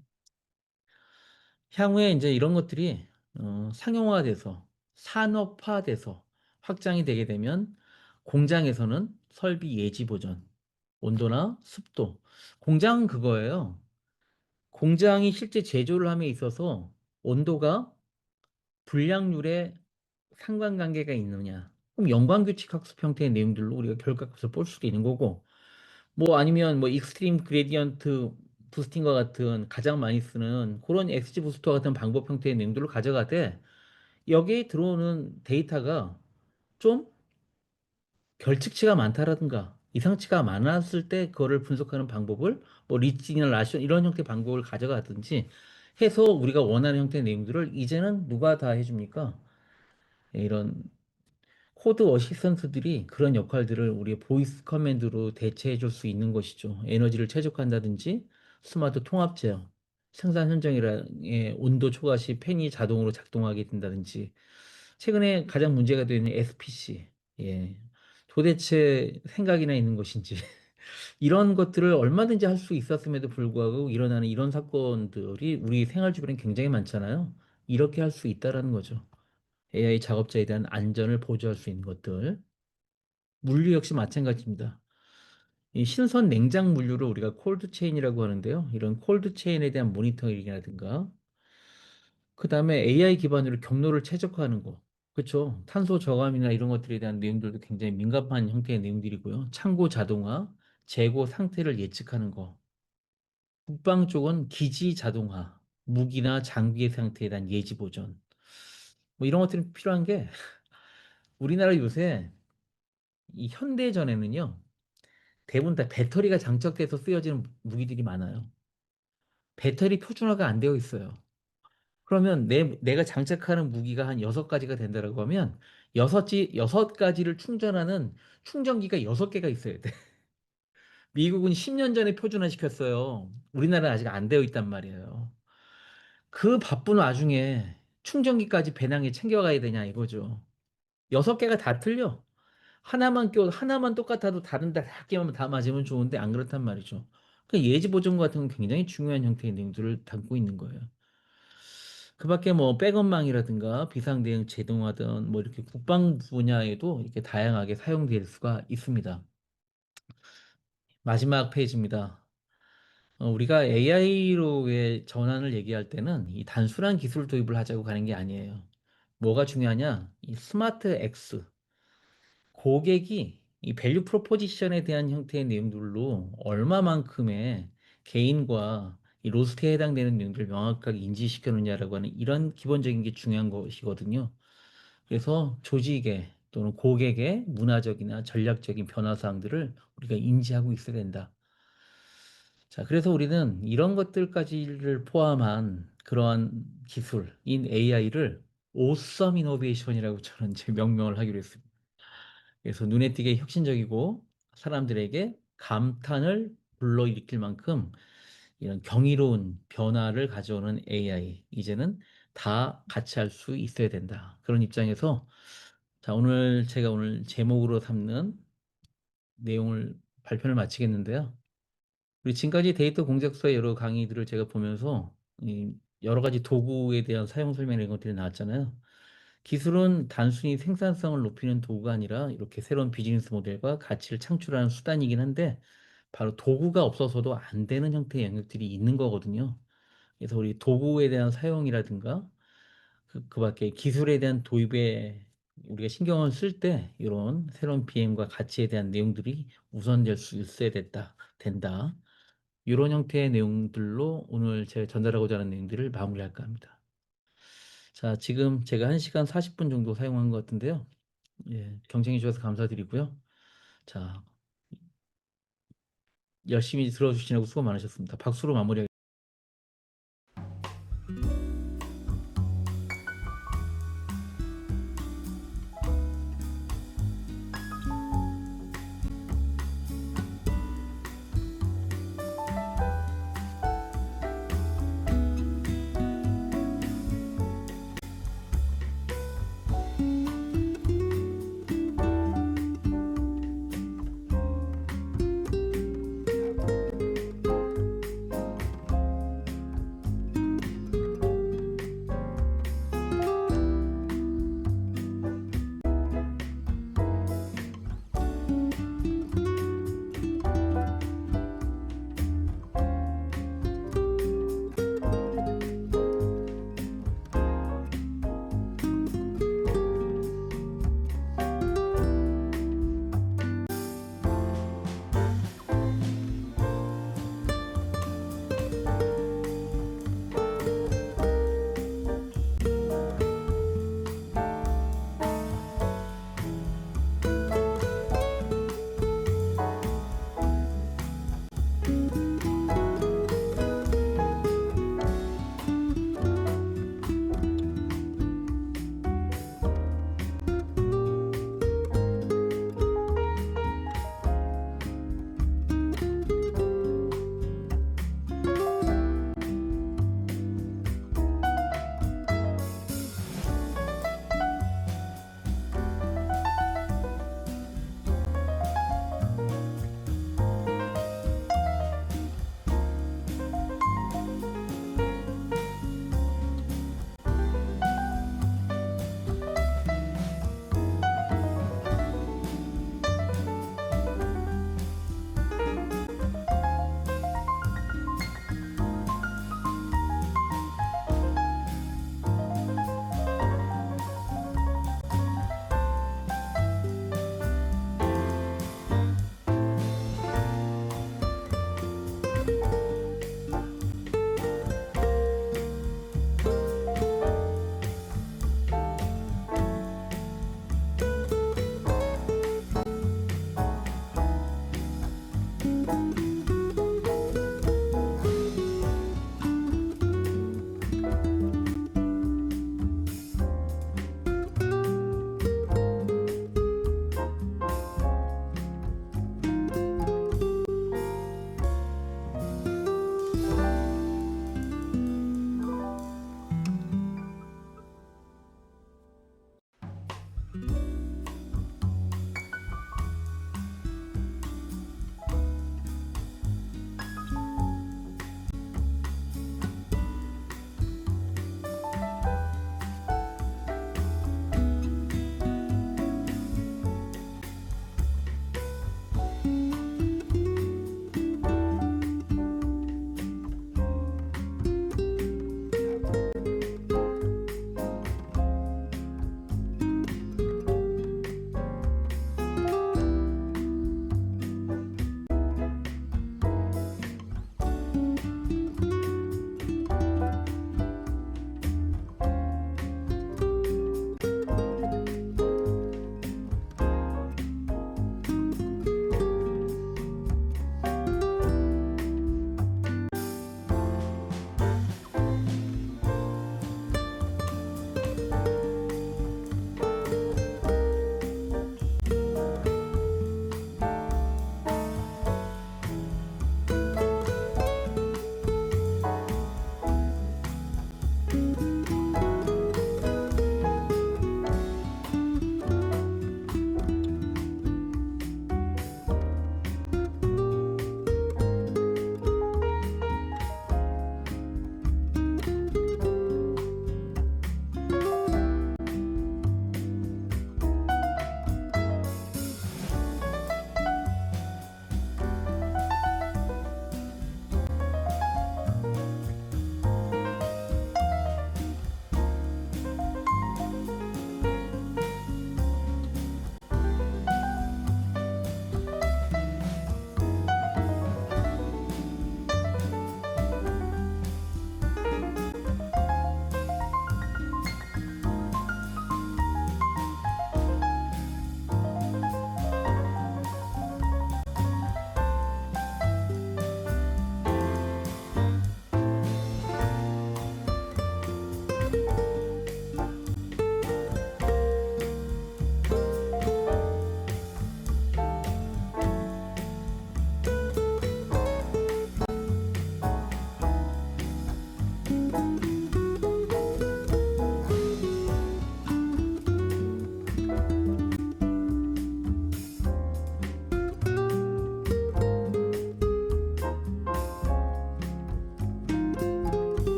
C: 향후에 이제 이런 것들이 상용화돼서 산업화돼서 확장이 되게 되면 공장에서는 설비 예지 보전, 온도나 습도. 공장은 그거예요. 공장이 실제 제조를 함에 있어서 온도가 불량률에 상관관계가 있느냐. 그럼 연관규칙 학습 형태의 내용들로 우리가 결과값을 볼 수도 있는 거고, 뭐 아니면 뭐 익스트림 그레디언트 부스팅과 같은 가장 많이 쓰는 그런 엑스지 부스터 같은 방법 형태의 내용들을 가져가되 여기에 들어오는 데이터가 좀 결측치가 많다라든가 이상치가 많았을 때 그거를 분석하는 방법을 뭐 리치나 라션 이런 형태의 방법을 가져가든지 해서 우리가 원하는 형태의 내용들을 이제는 누가 다 해줍니까? 이런 코드 어시스턴트들이 그런 역할들을 우리의 보이스 커맨드로 대체해 줄 수 있는 것이죠. 에너지를 최적화한다든지 스마트 통합 제어, 생산 현장의 온도 초과 시 팬이 자동으로 작동하게 된다든지 최근에 가장 문제가 되는 SPC, 예. 도대체 생각이나 있는 것인지 이런 것들을 얼마든지 할 수 있었음에도 불구하고 일어나는 이런 사건들이 우리 생활 주변에 굉장히 많잖아요. 이렇게 할 수 있다라는 거죠. AI 작업자에 대한 안전을 보조할 수 있는 것들. 물류 역시 마찬가지입니다. 이 신선 냉장 물류를 우리가 콜드 체인이라고 하는데요. 이런 콜드 체인에 대한 모니터링이라든가, 그 다음에 AI 기반으로 경로를 최적화하는 거. 그렇죠. 탄소 저감이나 이런 것들에 대한 내용들도 굉장히 민감한 형태의 내용들이고요. 창고 자동화, 재고 상태를 예측하는 거. 국방 쪽은 기지 자동화, 무기나 장비의 상태에 대한 예지 보전. 뭐 이런 것들이 필요한 게 우리나라 요새 이 현대전에는요. 대부분 다 배터리가 장착돼서 쓰여지는 무기들이 많아요. 배터리 표준화가 안 되어 있어요. 그러면 내가 장착하는 무기가 한 6가지가 된다라고 하면 여섯 가지를 충전하는 충전기가 6개가 있어야 돼. 미국은 10년 전에 표준화 시켰어요. 우리나라는 아직 안 되어 있단 말이에요. 그 바쁜 와중에 충전기까지 배낭에 챙겨가야 되냐 이거죠. 6개가 다 틀려. 하나만 똑같아도 다른 데 학교만 다 맞으면 좋은데 안 그렇단 말이죠. 그러니까 예지 보정 같은 건 굉장히 중요한 형태의 내용들을 담고 있는 거예요. 그 밖에 뭐 백업망이라든가 비상대응 제동화든 뭐 이렇게 국방 분야에도 이렇게 다양하게 사용될 수가 있습니다. 마지막 페이지입니다. 우리가 AI로의 전환을 얘기할 때는 이 단순한 기술 도입을 하자고 가는 게 아니에요. 뭐가 중요하냐? 이 스마트 X. 고객이 이 밸류 프로포지션에 대한 형태의 내용들로 얼마만큼의 개인과 이 로스트에 해당되는 내용들을 명확하게 인지시켜 놓냐라고 하는 이런 기본적인 게 중요한 것이거든요. 그래서 조직의 또는 고객의 문화적이나 전략적인 변화 사항들을 우리가 인지하고 있어야 된다. 자, 그래서 우리는 이런 것들까지를 포함한 그러한 기술인 AI를 오썸 이노베이션이라고 저는 제 명명을 하기로 했습니다. 그래서 눈에 띄게 혁신적이고 사람들에게 감탄을 불러일으킬 만큼 이런 경이로운 변화를 가져오는 AI, 이제는 다 같이 할 수 있어야 된다. 그런 입장에서 자, 제가 오늘 제목으로 삼는 내용을 발표를 마치겠는데요. 우리 지금까지 데이터 공작소의 여러 강의들을 제가 보면서 이 여러 가지 도구에 대한 사용 설명 이런 것들이 나왔잖아요. 기술은 단순히 생산성을 높이는 도구가 아니라 이렇게 새로운 비즈니스 모델과 가치를 창출하는 수단이긴 한데 바로 도구가 없어서도 안 되는 형태의 영역들이 있는 거거든요. 그래서 우리 도구에 대한 사용이라든가 그 밖에 기술에 대한 도입에 우리가 신경을 쓸 때 이런 새로운 BM과 가치에 대한 내용들이 우선될 수 있어야 된다. 이런 형태의 내용들로 오늘 제가 전달하고자 하는 내용들을 마무리할까 합니다. 자, 지금 제가 1시간 40분 정도 사용한 것 같은데요. 예, 경청해 주셔서 감사드리고요. 자, 열심히 들어주시느라고 수고 많으셨습니다. 박수로 마무리하겠습니다.